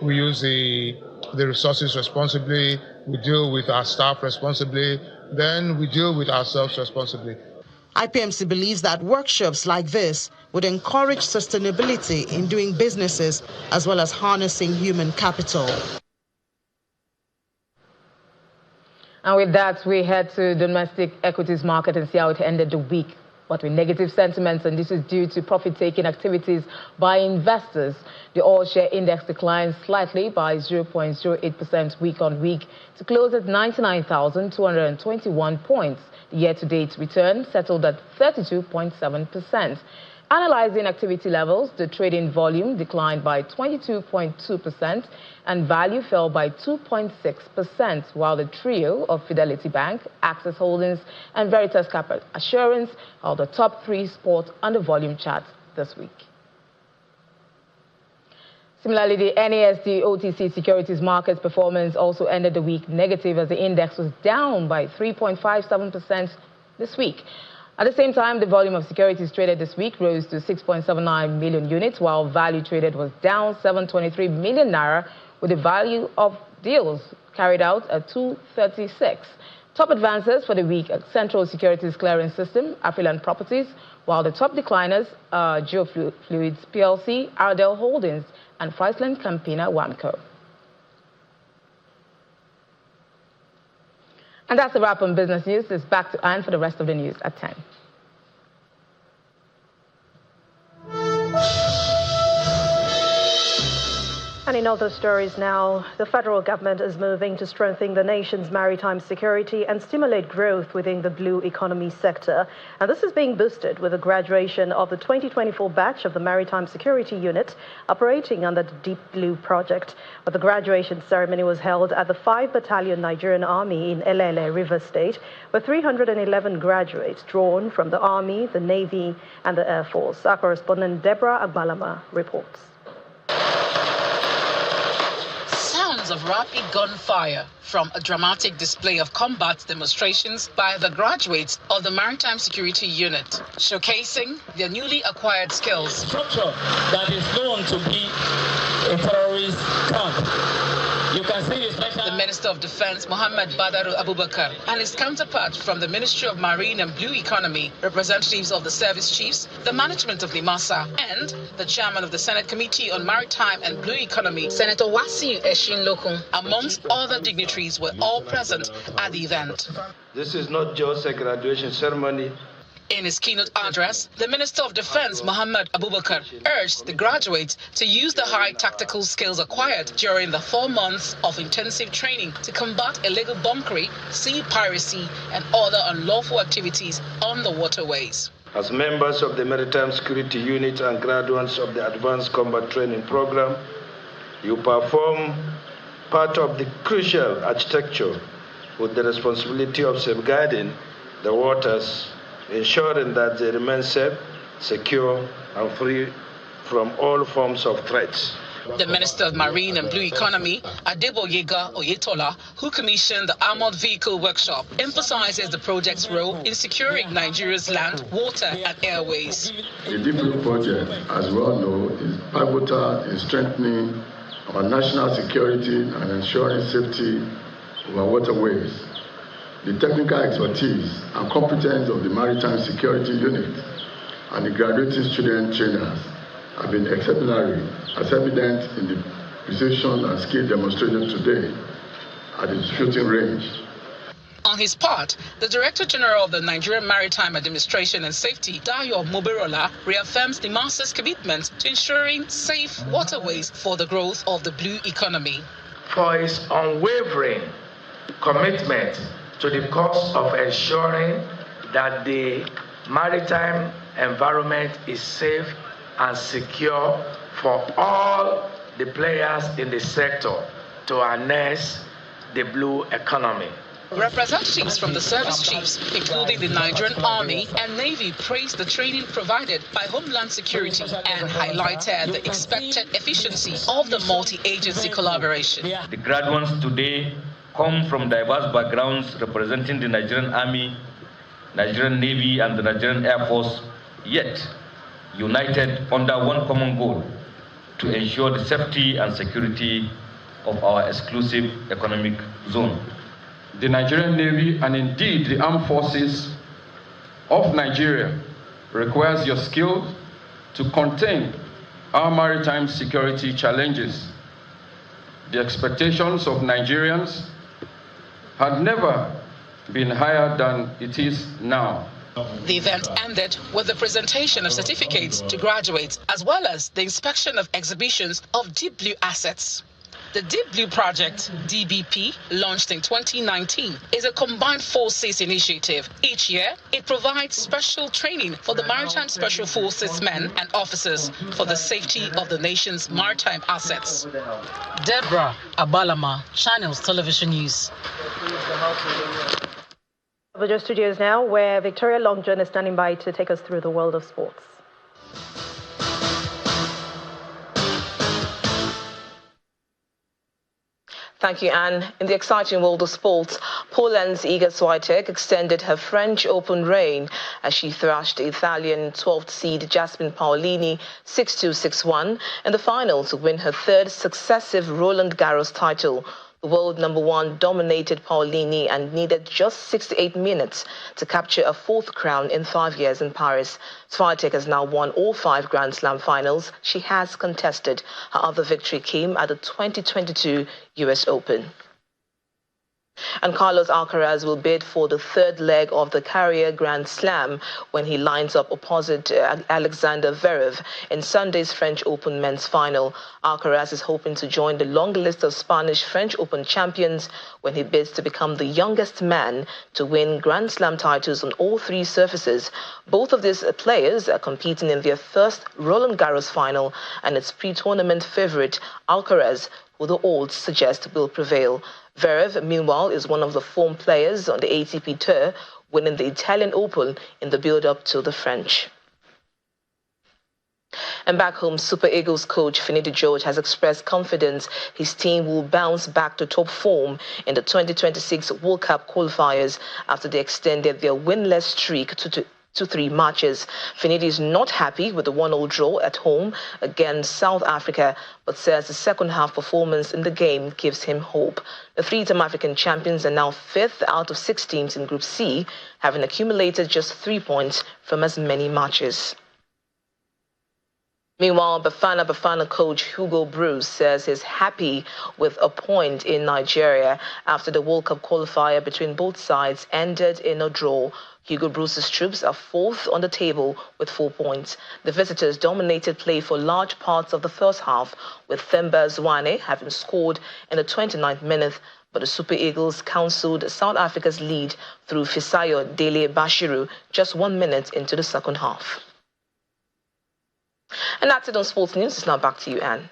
we use the resources responsibly, we deal with our staff responsibly, then we deal with ourselves responsibly. IPMC believes that workshops like this would encourage sustainability in doing businesses as well as harnessing human capital. And with that, we head to the domestic equities market and see how it ended the week. But with negative sentiments, and this is due to profit-taking activities by investors. The all-share index declined slightly by 0.08% week-on-week to close at 99,221 points. The year-to-date return settled at 32.7%. Analyzing activity levels, the trading volume declined by 22.2% and value fell by 2.6%, while the trio of Fidelity Bank, Access Holdings and Veritas Capital Assurance are the top three spot on the volume chart this week. Similarly, the NASD OTC securities markets performance also ended the week negative as the index was down by 3.57% this week. At the same time, the volume of securities traded this week rose to 6.79 million units, while value traded was down 723 million naira, with the value of deals carried out at 236. Top advances for the week at Central Securities Clearing System, Afriland Properties, while the top decliners are Geofluids PLC, Ardell Holdings, and Friesland Campina Wamco. And that's the wrap on business news. It's back to Anne for the rest of the news at 10. And in other stories now, the federal government is moving to strengthen the nation's maritime security and stimulate growth within the blue economy sector. And this is being boosted with the graduation of the 2024 batch of the Maritime Security Unit operating under the Deep Blue project. But the graduation ceremony was held at the 5 Battalion Nigerian Army in Elele, River State, where 311 graduates drawn from the Army, the Navy, and the Air Force. Our correspondent Deborah Agbalama reports. Sounds of rapid gunfire from a dramatic display of combat demonstrations by the graduates of the Maritime Security Unit, showcasing their newly acquired skills. Structure that is known to be a terrorist camp. You can see the Minister of Defense, Mohammed Badaru Abubakar, and his counterpart from the Ministry of Marine and Blue Economy, representatives of the service chiefs, the management of NIMASA, and the chairman of the Senate Committee on Maritime and Blue Economy, Senator Wasiu Eshinlokun, amongst other dignitaries, were all present at the event. This is not just a graduation ceremony. In his keynote address, the Minister of Defense, Mohammed Abubakar, urged the graduates to use the high tactical skills acquired during the 4 months of intensive training to combat illegal bunkering, sea piracy, and other unlawful activities on the waterways. As members of the Maritime Security Unit and graduates of the Advanced Combat Training Program, you perform part of the crucial architecture with the responsibility of safeguarding the waters, ensuring that they remain safe, secure, and free from all forms of threats. The Minister of Marine and Blue Economy, Adeboyega Oyetola, who commissioned the Armored Vehicle Workshop, emphasizes the project's role in securing Nigeria's land, water, and airways. The Deep Blue project, as we all know, is pivotal in strengthening our national security and ensuring safety of our waterways. The technical expertise and competence of the Maritime Security Unit and the graduating student trainers have been exemplary, as evident in the precision and skill demonstrated today at the shooting range. On his part, the Director General of the Nigerian Maritime Administration and Safety, Dayo Moberola, reaffirms the NIMASA's commitment to ensuring safe waterways for the growth of the blue economy. For his unwavering commitment to the cause of ensuring that the maritime environment is safe and secure for all the players in the sector to harness the blue economy. Representatives from the service chiefs, including the Nigerian Army and Navy, praised the training provided by Homeland Security and highlighted the expected efficiency of the multi-agency collaboration. The graduates today come from diverse backgrounds representing the Nigerian Army, Nigerian Navy, and the Nigerian Air Force, yet united under one common goal: to ensure the safety and security of our exclusive economic zone. The Nigerian Navy and indeed the armed forces of Nigeria requires your skill to contain our maritime security challenges. The expectations of Nigerians had never been higher than it is now. The event ended with the presentation of certificates to graduates, as well as the inspection of exhibitions of Deep Blue assets. The Deep Blue project, DBP, launched in 2019, is a combined forces initiative. Each year, it provides special training for the Maritime Special Forces men and officers for the safety of the nation's maritime assets. Deborah Abalama, Channels Television News. Over studios now, where Victoria Longjohn is standing by to take us through the world of sports. Thank you, Anne. In the exciting world of sports, Poland's Iga Swiatek extended her French Open reign as she thrashed Italian 12th seed Jasmine Paolini 6-2, 6-1 in the final to win her third successive Roland Garros title. The world number one dominated Paolini and needed just 68 minutes to capture a fourth crown in 5 years in Paris. Swiatek has now won all 5 Grand Slam finals she has contested. Her other victory came at the 2022 US Open. And Carlos Alcaraz will bid for the third leg of the Carrier Grand Slam when he lines up opposite Alexander Zverev in Sunday's French Open men's final. Alcaraz is hoping to join the long list of Spanish French Open champions when he bids to become the youngest man to win Grand Slam titles on all three surfaces. Both of these players are competing in their first Roland Garros final, and its pre-tournament favorite, Alcaraz, who the odds suggest will prevail. Zverev, meanwhile, is one of the former players on the ATP Tour, winning the Italian Open in the build-up to the French. And back home, Super Eagles coach Finidi George has expressed confidence his team will bounce back to top form in the 2026 World Cup qualifiers after they extended their winless streak to 3 matches. Finidi is not happy with the 1-0 draw at home against South Africa, but says the second half performance in the game gives him hope. The 3-time African champions are now 5th out of 6 teams in Group C, having accumulated just 3 points from as many matches. Meanwhile, Bafana coach Hugo Bruce says he's happy with a point in Nigeria after the World Cup qualifier between both sides ended in a draw. Hugo Bruce's troops are 4th on the table with 4 points. The visitors dominated play for large parts of the first half, with Themba Zwane having scored in the 29th minute, but the Super Eagles counseled South Africa's lead through Fisayo Dele Bashiru just 1 minute into the second half. And that's it on Sports News. It's now back to you, Anne.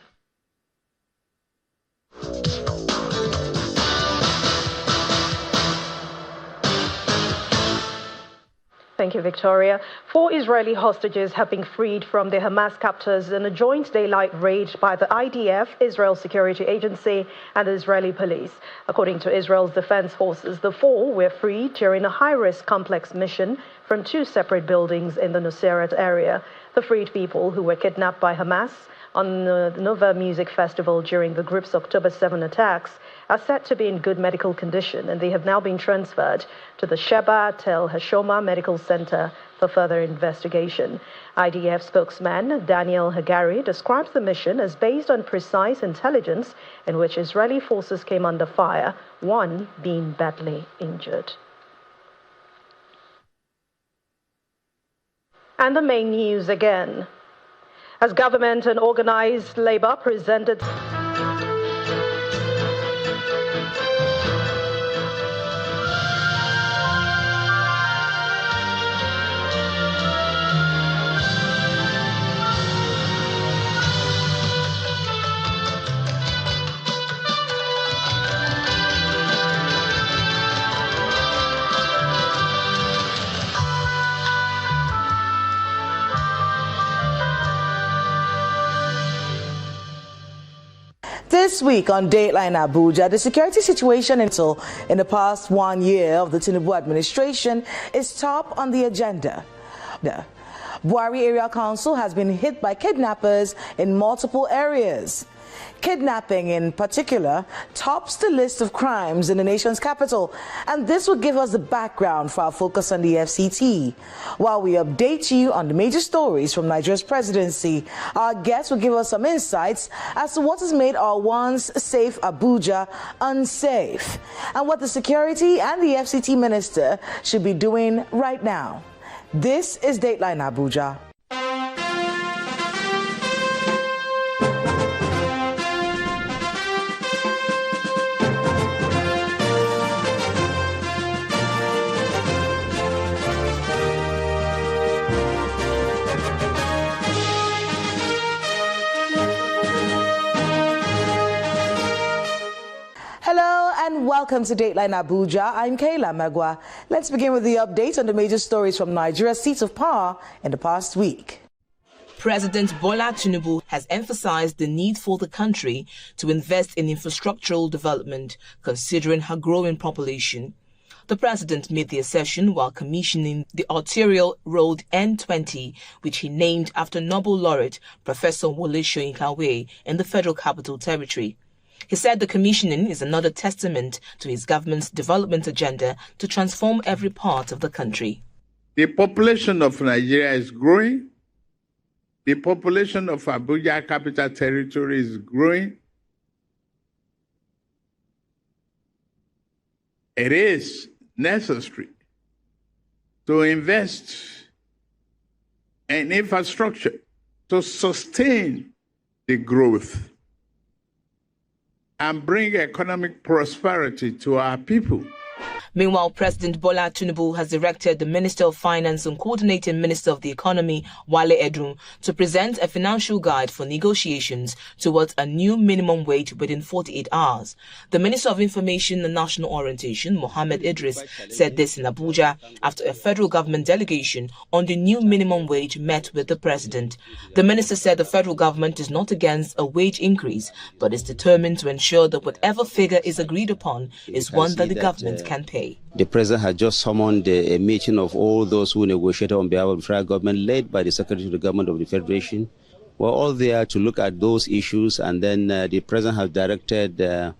Thank you, Victoria. 4 Israeli hostages have been freed from their Hamas captors in a joint daylight raid by the IDF, Israel Security Agency, and the Israeli police. According to Israel's defense forces, the 4 were freed during a high-risk complex mission from 2 separate buildings in the Nuseirat area. The freed people, who were kidnapped by Hamas on the Nova Music Festival during the group's October 7 attacks, are said to be in good medical condition, and they have now been transferred to the Sheba Tel Hashoma Medical Center for further investigation. IDF spokesman Daniel Hagari describes the mission as based on precise intelligence in which Israeli forces came under fire, one being badly injured. And the main news again. As government and organized labor presented This week on Dateline Abuja, the security situation in the past 1 year of the Tinubu administration is top on the agenda. The Buhari Area Council has been hit by kidnappers in multiple areas. Kidnapping, in particular, tops the list of crimes in the nation's capital, and this will give us the background for our focus on the FCT. While we update you on the major stories from Nigeria's presidency, our guests will give us some insights as to what has made our once safe Abuja unsafe, and what the security and the FCT minister should be doing right now. This is Dateline Abuja. And welcome to Dateline Abuja. I'm Kayla Magwa. Let's begin with the update on the major stories from Nigeria's seats of power in the past week. President Bola Tinubu has emphasized the need for the country to invest in infrastructural development, considering her growing population. The president made the assertion while commissioning the arterial road N20, which he named after Nobel laureate Professor Wole Soyinka in the Federal Capital Territory. He said the commissioning is another testament to his government's development agenda to transform every part of the country. The population of Nigeria is growing. The population of Abuja Capital Territory is growing. it is necessary to invest in infrastructure to sustain the growth and bring economic prosperity to our people. Meanwhile, President Bola Tinubu has directed the Minister of Finance and Coordinating Minister of the Economy, Wale Edun, to present a financial guide for negotiations towards a new minimum wage within 48 hours. The Minister of Information and National Orientation, Mohammed Idris, said this in Abuja after a federal government delegation on the new minimum wage met with the president. The minister said the federal government is not against a wage increase, but is determined to ensure that whatever figure is agreed upon is one that the government can pay. The president had just summoned a meeting of all those who negotiated on behalf of the federal government, led by the Secretary of the Government of the Federation. We're all there to look at those issues, and then the president has directed the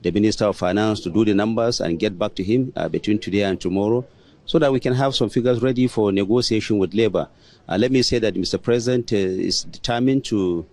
Minister of Finance to do the numbers and get back to him between today and tomorrow, so that we can have some figures ready for negotiation with labor. Let me say that Mr. President is determined to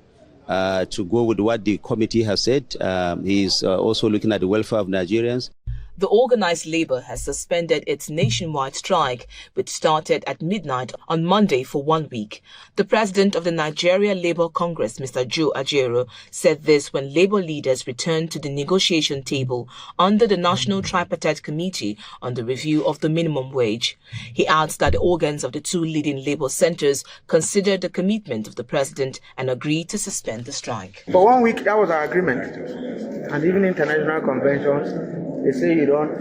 go with what the committee has said. He's also looking at the welfare of Nigerians. The organized labor has suspended its nationwide strike, which started at midnight on Monday for 1 week. The president of the Nigeria Labour Congress, Mr. Joe Ajero, said this when labor leaders returned to the negotiation table under the National Tripartite Committee on the review of the minimum wage. He adds that the organs of the two leading labor centers considered the commitment of the president and agreed to suspend the strike. For 1 week, that was our agreement. And even international conventions, they say you don't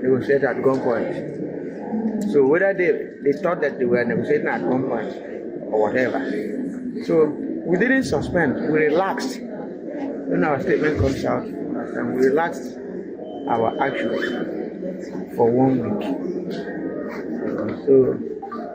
negotiate at gunpoint. So whether they thought that they were negotiating at gunpoint or whatever. So we didn't suspend, we relaxed. When our statement comes out, and we relaxed our actions for 1 week.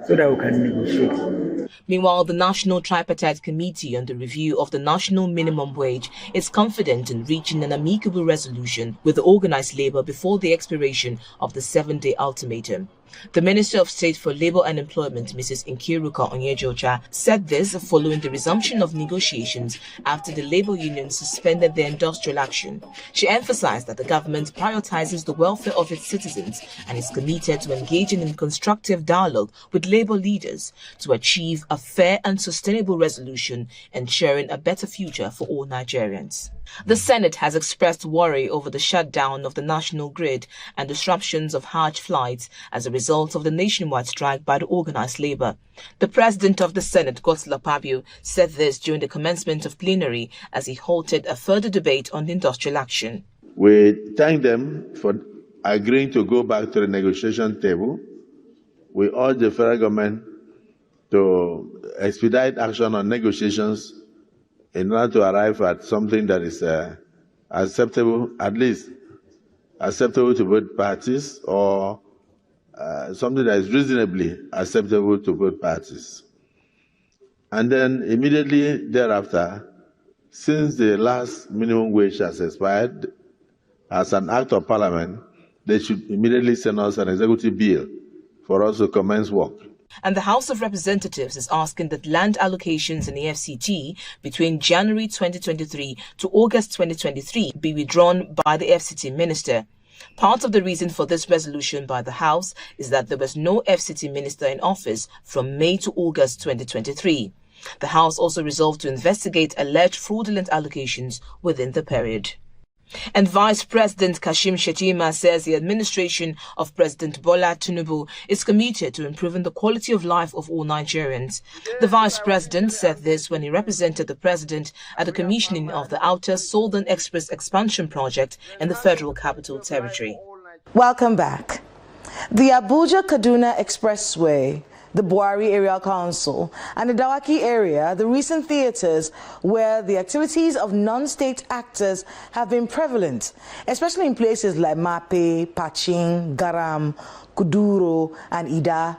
So that we can negotiate. Meanwhile, the National Tripartite Committee on the review of the national minimum wage is confident in reaching an amicable resolution with the organized labor before the expiration of the 7-day ultimatum. The Minister of State for Labour and Employment, Mrs. Nkiruka Onyejocha, said this following the resumption of negotiations after the labour unions suspended their industrial action. She emphasized that the government prioritizes the welfare of its citizens and is committed to engaging in constructive dialogue with labour leaders to achieve a fair and sustainable resolution, ensuring a better future for all Nigerians. The Senate has expressed worry over the shutdown of the national grid and disruptions of Hajj flights as a result of the nationwide strike by the organized labor. The President of the Senate, Godswill Akpabio, said this during the commencement of plenary as he halted a further debate on the industrial action. We thank them for agreeing to go back to the negotiation table. We urge the federal government to expedite action on negotiations in order to arrive at something that is acceptable, at least acceptable to both parties, or something that is reasonably acceptable to both parties. And then immediately thereafter, since the last minimum wage has expired, as an act of parliament, they should immediately send us an executive bill for us to commence work. And the House of Representatives is asking that land allocations in the FCT between January 2023 to August 2023 be withdrawn by the FCT minister. Part of the reason for this resolution by the House is that there was no FCT minister in office from May to August 2023. The House also resolved to investigate alleged fraudulent allocations within the period. And Vice President Kashim Shettima says the administration of President Bola Tinubu is committed to improving the quality of life of all Nigerians. The Vice President said this when he represented the President at the commissioning of the Outer Southern Express Expansion Project in the Federal Capital Territory. Welcome back. The Abuja-Kaduna Expressway, the Buhari Area Council, and the Dawaki area, the recent theatres where the activities of non-state actors have been prevalent, especially in places like Mape, Pachin, Garam, Kuduro, and Ida.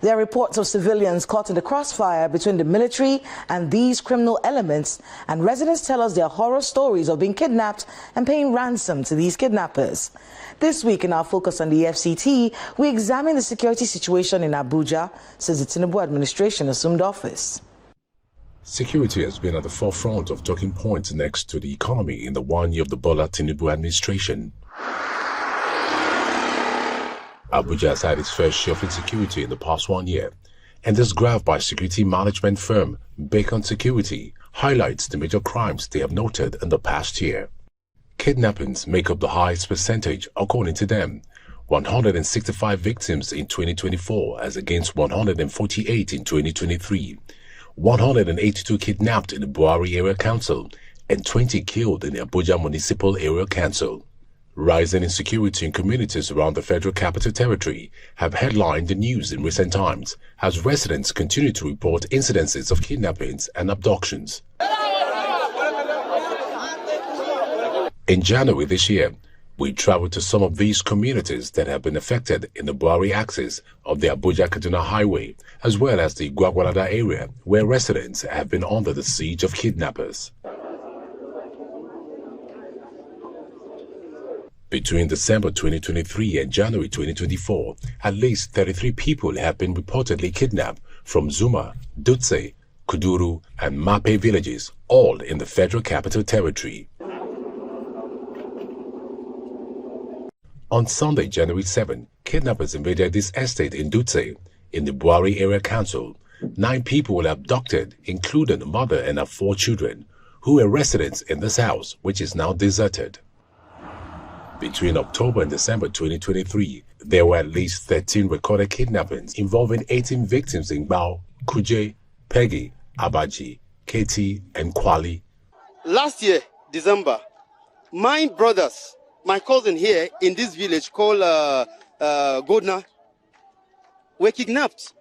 There are reports of civilians caught in the crossfire between the military and these criminal elements, and residents tell us their horror stories of being kidnapped and paying ransom to these kidnappers. This week in our focus on the FCT, we examine the security situation in Abuja since the Tinubu administration assumed office. Security has been at the forefront of talking points next to the economy in the 1 year of the Bola Tinubu administration. Abuja has had its fair share of insecurity in the past 1 year, and this graph by security management firm Beacon Security highlights the major crimes they have noted in the past year. Kidnappings make up the highest percentage according to them, 165 victims in 2024 as against 148 in 2023, 182 kidnapped in the Buhari Area Council, and 20 killed in the Abuja Municipal Area Council. Rising insecurity in communities around the Federal Capital Territory have headlined the news in recent times as residents continue to report incidences of kidnappings and abductions. In January this year, we traveled to some of these communities that have been affected in the Buhari axis of the Abuja-Kaduna Highway, as well as the Gwagwalada area, where residents have been under the siege of kidnappers. Between December 2023 and January 2024, at least 33 people have been reportedly kidnapped from Zuma, Dutse, Kuduru, and Mape villages, all in the Federal Capital Territory. On Sunday, January 7, kidnappers invaded this estate in Dutse, in the Buhari Area Council. 9 people were abducted, including a mother and her 4 children, who were residents in this house, which is now deserted. Between October and December 2023, there were at least 13 recorded kidnappings involving 18 victims in Bao, Kuje, Peggy, Abaji, Katie, and Kwali. Last year, December, my brothers, my cousin here in this village called Godna, were kidnapped.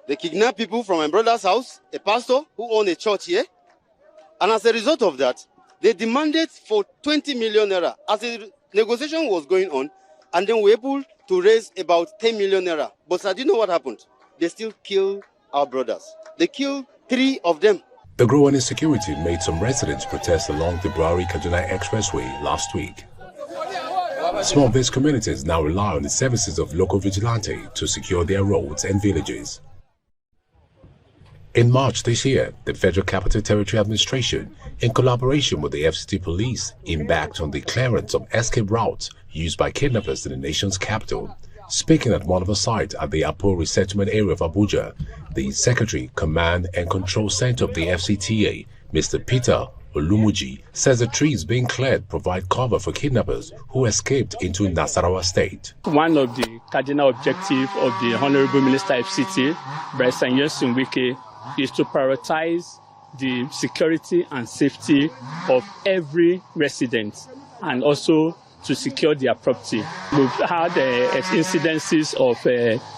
They kidnapped people from my brother's house, a pastor who owned a church here. And as a result of that, they demanded for 20 million naira as the negotiation was going on, and then we were able to raise about 10 million naira. But I didn't know what happened. They still killed our brothers. They killed 3 of them. The growing insecurity made some residents protest along the Buhari-Kaduna Expressway last week. Some of these communities now rely on the services of local vigilante to secure their roads and villages. In March this year, the Federal Capital Territory Administration, in collaboration with the FCT Police, embarked on the clearance of escape routes used by kidnappers in the nation's capital. Speaking at one of the sites at the Apo Resettlement Area of Abuja, the Secretary, Command and Control Center of the FCTA, Mr. Peter Olumuji, says the trees being cleared provide cover for kidnappers who escaped into Nasarawa State. One of the cardinal objectives of the Honorable Minister FCT, Bryce Yesun Wike, is to prioritize the security and safety of every resident and also to secure their property. We've had incidences of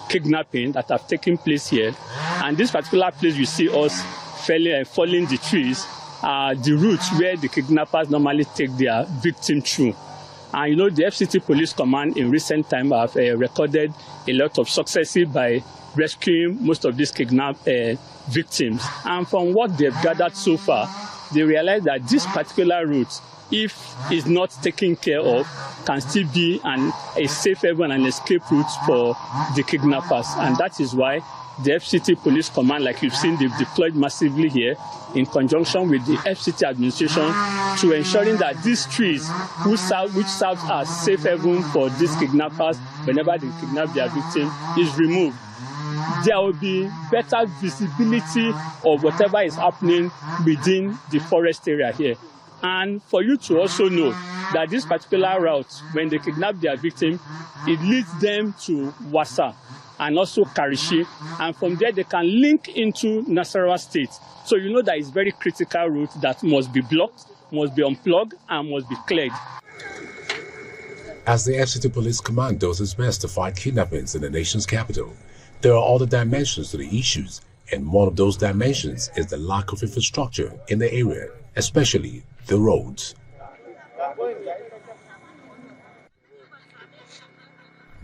kidnapping that have taken place here, and this particular place you see us felling the trees are the routes where the kidnappers normally take their victim through. And you know, the FCT Police Command in recent time have recorded a lot of successes by rescuing most of these kidnapped victims. And from what they've gathered so far, they realize that this particular route, if it's not taken care of, can still be a safe haven and escape route for the kidnappers. And that is why the FCT Police Command, like you've seen, they've deployed massively here in conjunction with the FCT administration to ensuring that these trees, which serve as safe haven for these kidnappers whenever they kidnap their victim, is removed. There will be better visibility of whatever is happening within the forest area here. And for you to also know that this particular route, when they kidnap their victim, it leads them to Wasa and also Karishi, and from there they can link into Nasarawa State. So you know that it's a very critical route that must be blocked, must be unplugged, and must be cleared. As the FCT Police Command does its best to fight kidnappings in the nation's capital, there are other dimensions to the issues, and one of those dimensions is the lack of infrastructure in the area, especially the roads.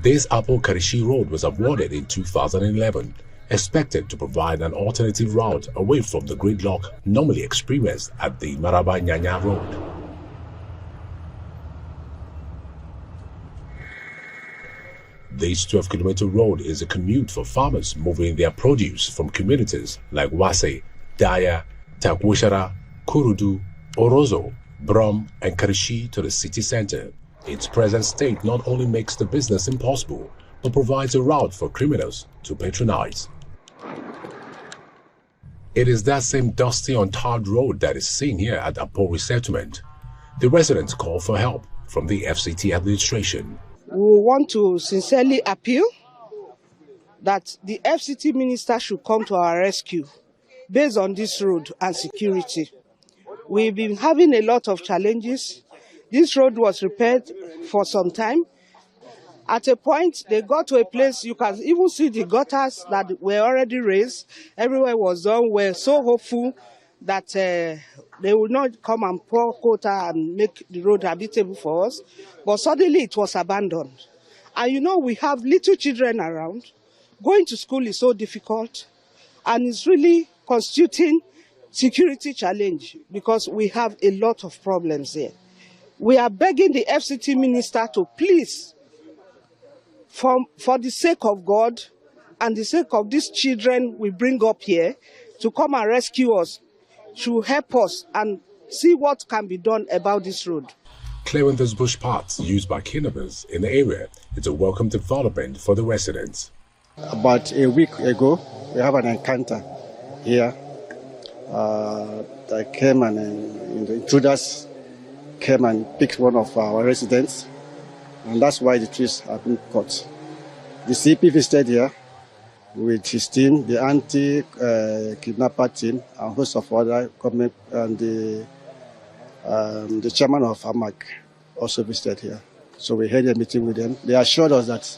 This Apo Karishi Road was awarded in 2011, expected to provide an alternative route away from the gridlock normally experienced at the Maraba Nyanya Road. This 12-kilometer road is a commute for farmers moving their produce from communities like Wase, Daya, Takwishara, Kurudu, Orozo, Brom, and Karishi to the city center. Its present state not only makes the business impossible, but provides a route for criminals to patronize. It is that same dusty, untarred road that is seen here at Apo Resettlement. The residents call for help from the FCT administration. We want to sincerely appeal that the FCT minister should come to our rescue based on this road and security. We've been having a lot of challenges. This road was repaired for some time. At a point, they got to a place, you can even see the gutters that were already raised. Everywhere was done. We're so hopeful that they will not come and pour quota and make the road habitable for us. But suddenly it was abandoned. And you know, we have little children around. Going to school is so difficult. And it's really constituting security challenge because we have a lot of problems here. We are begging the FCT minister to please, for the sake of God and the sake of these children we bring up here, to come and rescue us, to help us and see what can be done about this road. Clearing those bush paths used by kidnappers in the area is a welcome development for the residents. About a week ago, we have an encounter here. That came and the intruders came and picked one of our residents, and that's why the trees have been cut. The CP visited here with his team, the anti-kidnapper team, and a host of other government, and the chairman of AMAC also visited here. So we had a meeting with them. They assured us that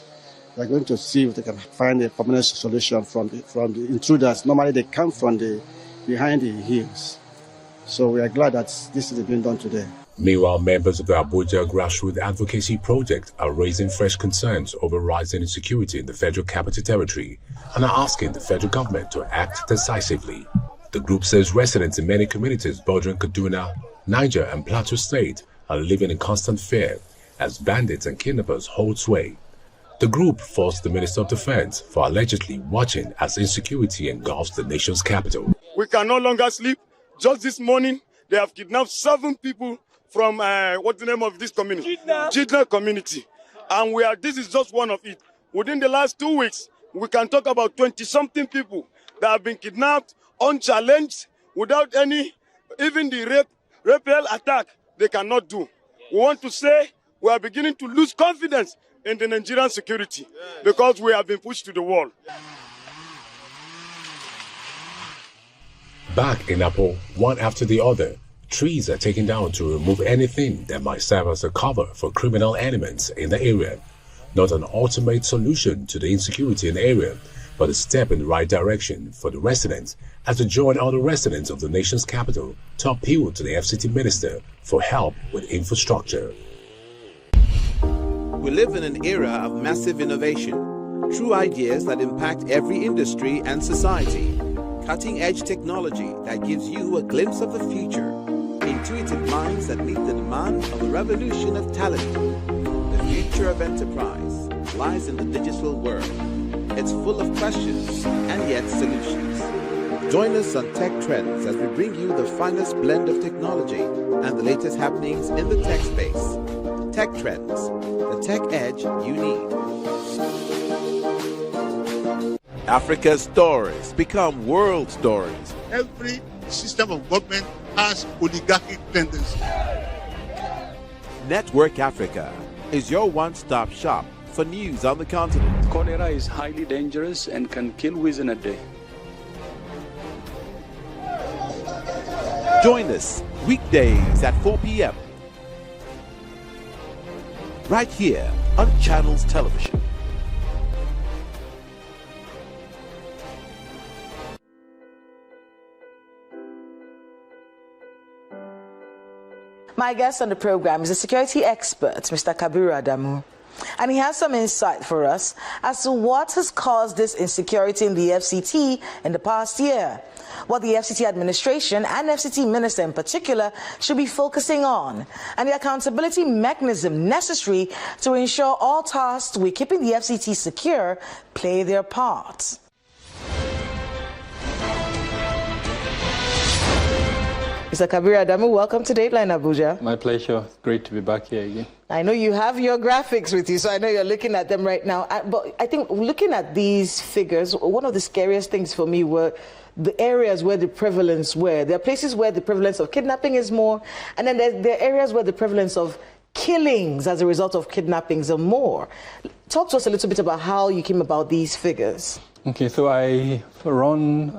they're going to see if they can find a permanent solution from the intruders. Normally they come from behind the hills. So we are glad that this is being done today. Meanwhile, members of the Abuja Grassroots Advocacy Project are raising fresh concerns over rising insecurity in the Federal Capital Territory and are asking the federal government to act decisively. The group says residents in many communities bordering Kaduna, Niger and Plateau State are living in constant fear as bandits and kidnappers hold sway. The group forced the Minister of Defense for allegedly watching as insecurity engulfs the nation's capital. We can no longer sleep. Just this morning, they have kidnapped 7 people from, what's the name of this community? Kidnap community. And this is just one of it. Within the last 2 weeks, we can talk about 20-something people that have been kidnapped, unchallenged, without even the repel attack, they cannot do. We want to say we are beginning to lose confidence in the Nigerian security because we have been pushed to the wall. Back in Apo, one after the other, trees are taken down to remove anything that might serve as a cover for criminal elements in the area. Not an ultimate solution to the insecurity in the area, but a step in the right direction for the residents as they join other residents of the nation's capital to appeal to the FCT minister for help with infrastructure. We live in an era of massive innovation, true ideas that impact every industry and society. Cutting-edge technology that gives you a glimpse of the future. Intuitive minds that meet the demand of a revolution of talent. The future of enterprise lies in the digital world. It's full of questions and yet solutions. Join us on Tech Trends as we bring you the finest blend of technology and the latest happenings in the tech space. Tech Trends, the tech edge you need. Africa's stories become world stories. Every system of government has oligarchic tendencies. Network Africa is your one-stop shop for news on the continent. Cholera is highly dangerous and can kill within a day. Join us weekdays at 4 p.m. right here on Channels Television. My guest on the program is a security expert, Mr. Kabiru Adamu. And he has some insight for us as to what has caused this insecurity in the FCT in the past year, what the FCT administration and FCT minister in particular should be focusing on, and the accountability mechanism necessary to ensure all tasked with keeping the FCT secure play their part. Mr. Kabir Adamu, welcome to Dateline Abuja. My pleasure. It's great to be back here again. I know you have your graphics with you, so I know you're looking at them right now. But I think looking at these figures, one of the scariest things for me were the areas where the prevalence were. There are places where the prevalence of kidnapping is more, and then there are areas where the prevalence of killings as a result of kidnappings are more. Talk to us a little bit about how you came about these figures. Okay, so I run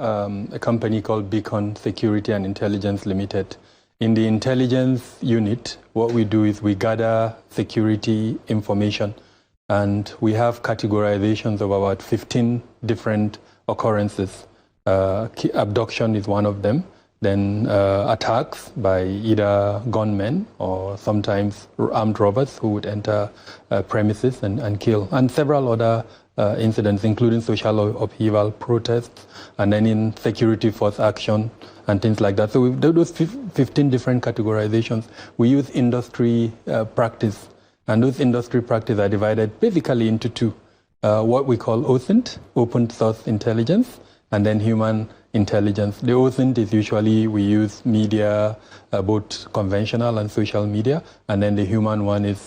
a company called Beacon Security and Intelligence Limited. In the intelligence unit, what we do is we gather security information, and we have categorizations of about 15 different occurrences. Abduction is one of them. Then attacks by either gunmen or sometimes armed robbers who would enter premises and kill, and several other incidents, including social upheaval, protests, and then in security force action and things like that. So we've done those 15 different categorizations. We use industry practice, and those industry practice are divided basically into two. What we call OSINT, open source intelligence, and then human intelligence. The OSINT is usually we use media, both conventional and social media, and then the human one is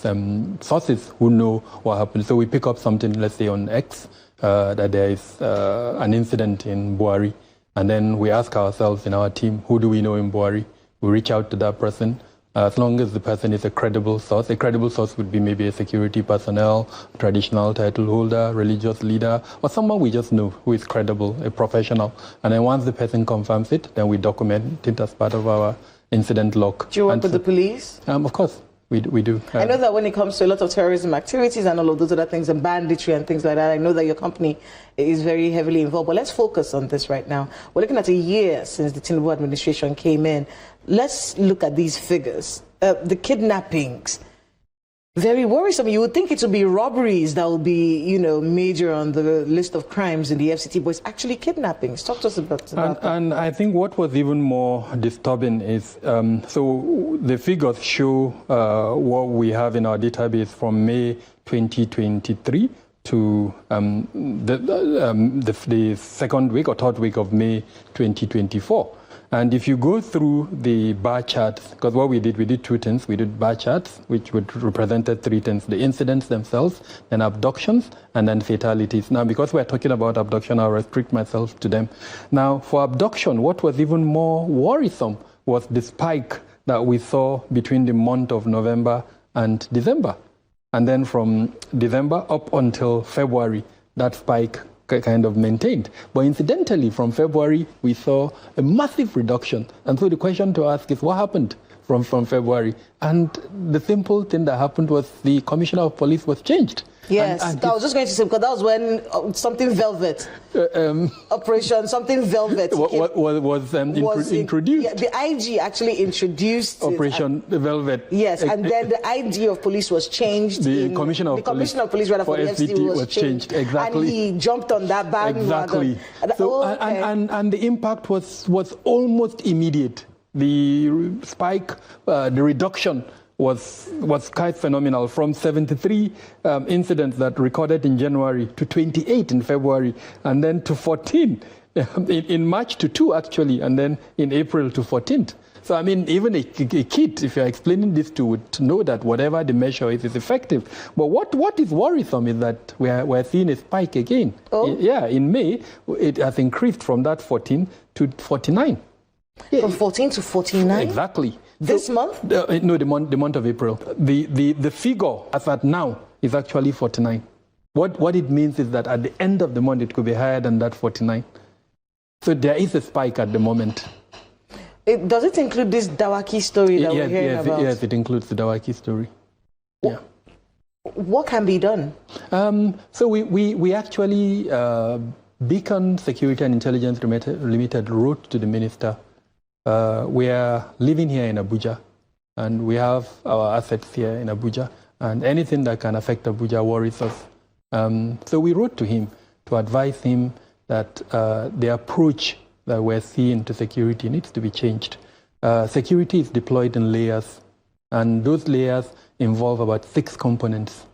sources who know what happened. So we pick up something, let's say on X, that there is an incident in Buari, and then we ask ourselves in our team, who do we know in Buari? We reach out to that person. As long as the person is a credible source would be maybe a security personnel, traditional title holder, religious leader, or someone we just know who is credible, a professional. And then once the person confirms it, then we document it as part of our incident log. Do you work with the police? Of course, we do. I know that when it comes to a lot of terrorism activities and all of those other things and banditry and things like that, I know that your company is very heavily involved. But let's focus on this right now. We're looking at a year since the Tinubu administration came in. Let's look at these figures. The kidnappings, very worrisome. You would think it would be robberies that will be, major on the list of crimes in the FCT, but it's actually kidnappings. Talk to us about that. And I think what was even more disturbing is, so the figures show what we have in our database from May 2023 to the second week or third week of May 2024. And if you go through the bar charts, because what we did two things. We did bar charts, which would represented three things: the incidents themselves, then abductions, and then fatalities. Now, because we're talking about abduction, I'll restrict myself to them. Now, for abduction, what was even more worrisome was the spike that we saw between the month of November and December. And then from December up until February, that spike kind of maintained. But incidentally, from February, we saw a massive reduction. And so the question to ask is, what happened from February? And the simple thing that happened was the commissioner of police was changed. Yes, I was just going to say, because that was when something velvet, Operation something velvet was introduced. Yeah, the IG actually introduced Operation Velvet. Yes, and then the IG of police was changed. The commissioner of police for the FCT was changed. Exactly. And he jumped on that bandwagon. Exactly. So, and the impact was almost immediate. The spike, the reduction was quite phenomenal, from 73 incidents that recorded in January to 28 in February, and then to 14 in March to 2 actually, and then in April to 14th. So I mean, even a kid, if you're explaining this to, would know that whatever the measure is effective. But what is worrisome is that we're seeing a spike again. Oh. Yeah, in May, it has increased from that 14 to 49. Yeah. From 14 to 49? Exactly. This month? No, the month of April. The figure as at now is actually 49. What it means is that at the end of the month, it could be higher than that 49. So there is a spike at the moment. Does it include this Dawaki story that we're hearing about? Yes, it includes the Dawaki story. Yeah. What can be done? So we actually, Beacon Security and Intelligence Limited wrote to the minister. We are living here in Abuja, and we have our assets here in Abuja, and anything that can affect Abuja worries us. So we wrote to him to advise him that the approach that we're seeing to security needs to be changed. Security is deployed in layers, and those layers involve about 6 components.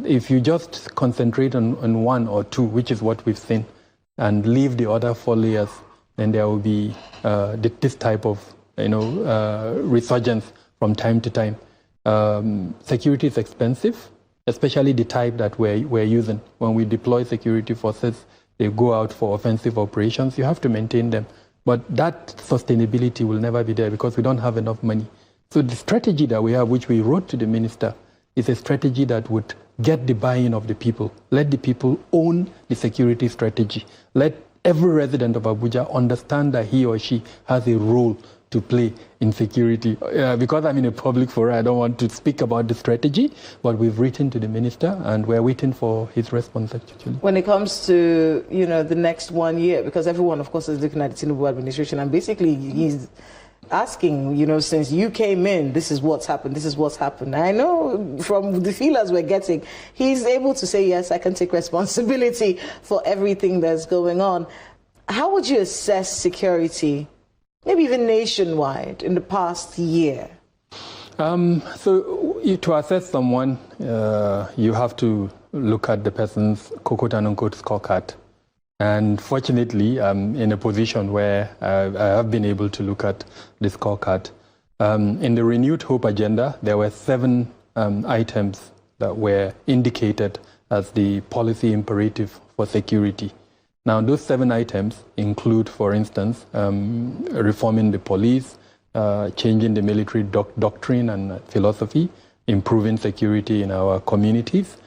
If you just concentrate on 1 or 2, which is what we've seen, and leave the other 4 layers, then there will be this type of resurgence from time to time. Security is expensive, especially the type that we're using. When we deploy security forces, they go out for offensive operations. You have to maintain them. But that sustainability will never be there because we don't have enough money. So the strategy that we have, which we wrote to the minister, is a strategy that would get the buy-in of the people. Let the people own the security strategy. Let every resident of Abuja understand that he or she has a role to play in security. Because I'm in a public forum, I don't want to speak about the strategy, but we've written to the minister and we're waiting for his response actually. When it comes to, the next 1 year, because everyone, of course, is looking at the Tinubu administration, and basically he's asking, since you came in, this is what's happened, this is what's happened. I know from the feelers we're getting, he's able to say, yes, I can take responsibility for everything that's going on. How would you assess security, maybe even nationwide, in the past year? So to assess someone, you have to look at the person's quote-unquote scorecard. And fortunately, I'm in a position where I have been able to look at the scorecard. In the Renewed Hope agenda, there were 7 items that were indicated as the policy imperative for security. Now, those 7 items include, for instance, reforming the police, changing the military doctrine and philosophy, improving security in our communities,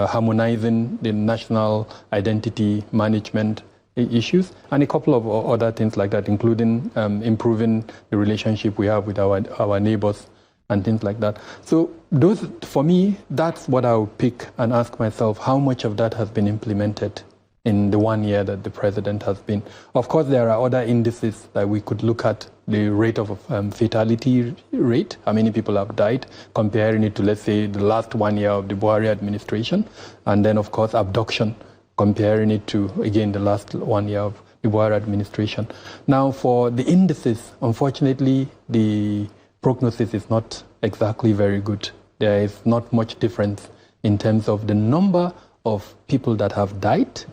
harmonizing the national identity management issues, and a couple of other things like that, including improving the relationship we have with our neighbors and things like that. So those, for me, that's what I would pick and ask myself, how much of that has been implemented in the 1 year that the president has been. Of course, there are other indices that we could look at, the rate of fatality rate, how many people have died, comparing it to, let's say, the last 1 year of the Buhari administration, and then, of course, abduction, comparing it to, again, the last 1 year of the Buhari administration. Now, for the indices, unfortunately, the prognosis is not exactly very good. There is not much difference in terms of the number of people that have died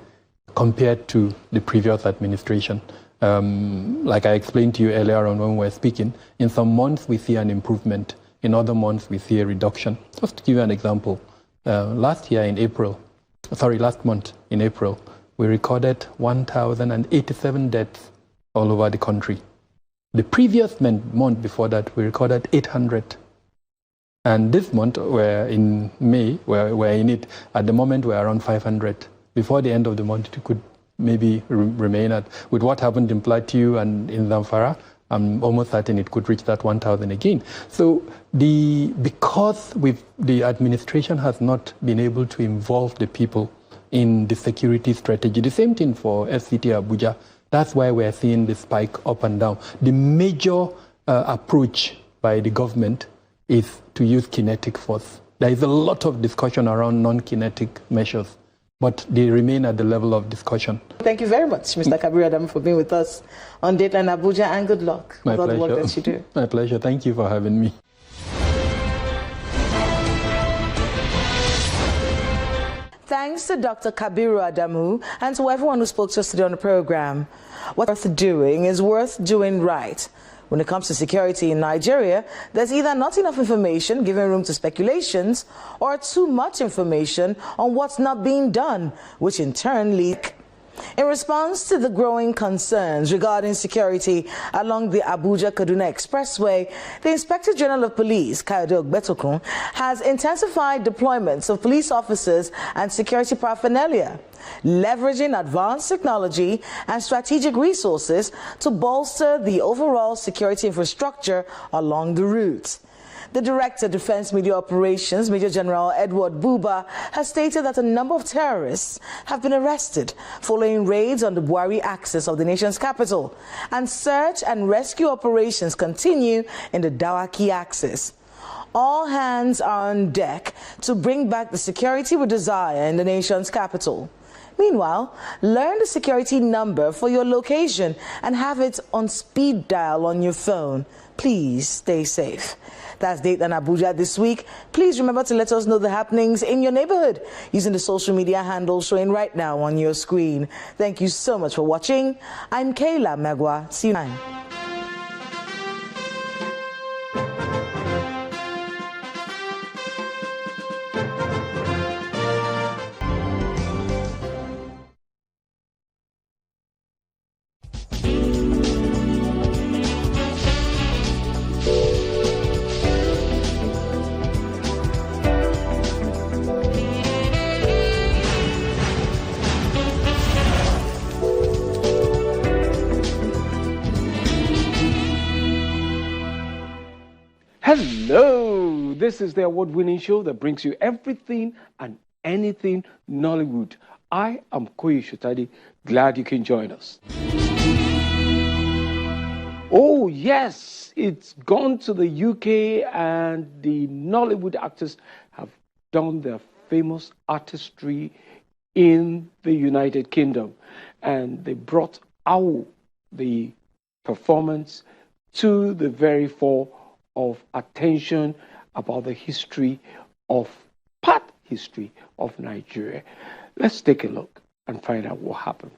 compared to the previous administration. Like I explained to you earlier on when we were speaking, in some months we see an improvement, in other months we see a reduction. Just to give you an example, last month in April, we recorded 1,087 deaths all over the country. The previous month before that, we recorded 800. And this month, we're in May, we're in it. At the moment, we're around 500. Before the end of the month, it could maybe remain at, with what happened in Plateau and in Zamfara, I'm almost certain it could reach that 1,000 again. So because the administration has not been able to involve the people in the security strategy, the same thing for FCT Abuja, that's why we're seeing the spike up and down. The major approach by the government is to use kinetic force. There is a lot of discussion around non-kinetic measures, but they remain at the level of discussion. Thank you very much, Mr. Kabiru Adamu, for being with us on Dateline Abuja, and good luck with all the work that you do. My pleasure. Thank you for having me. Thanks to Dr. Kabiru Adamu and to everyone who spoke to us today on the program. What's worth doing is worth doing right. When it comes to security in Nigeria, there's either not enough information giving room to speculations, or too much information on what's not being done, which in turn leak. In response to the growing concerns regarding security along the Abuja-Kaduna Expressway, the Inspector General of Police, Kayode Ogbetokun, has intensified deployments of police officers and security paraphernalia, leveraging advanced technology and strategic resources to bolster the overall security infrastructure along the route. The Director of Defense Media Operations, Major General Edward Buba, has stated that a number of terrorists have been arrested following raids on the Buhari axis of the nation's capital, and search and rescue operations continue in the Dawaki axis. All hands are on deck to bring back the security we desire in the nation's capital. Meanwhile, learn the security number for your location and have it on speed dial on your phone. Please stay safe. That's Dateline Abuja this week. Please remember to let us know the happenings in your neighborhood using the social media handles showing right now on your screen. Thank you so much for watching. I'm Kayla Magwa. See you next time. Hello, this is the award-winning show that brings you everything and anything Nollywood. I am Koyi Shotadi. Glad you can join us. Oh yes, it's gone to the UK and the Nollywood actors have done their famous artistry in the United Kingdom, and they brought out the performance to the very fore of attention about the history of Nigeria. Let's take a look and find out what happened.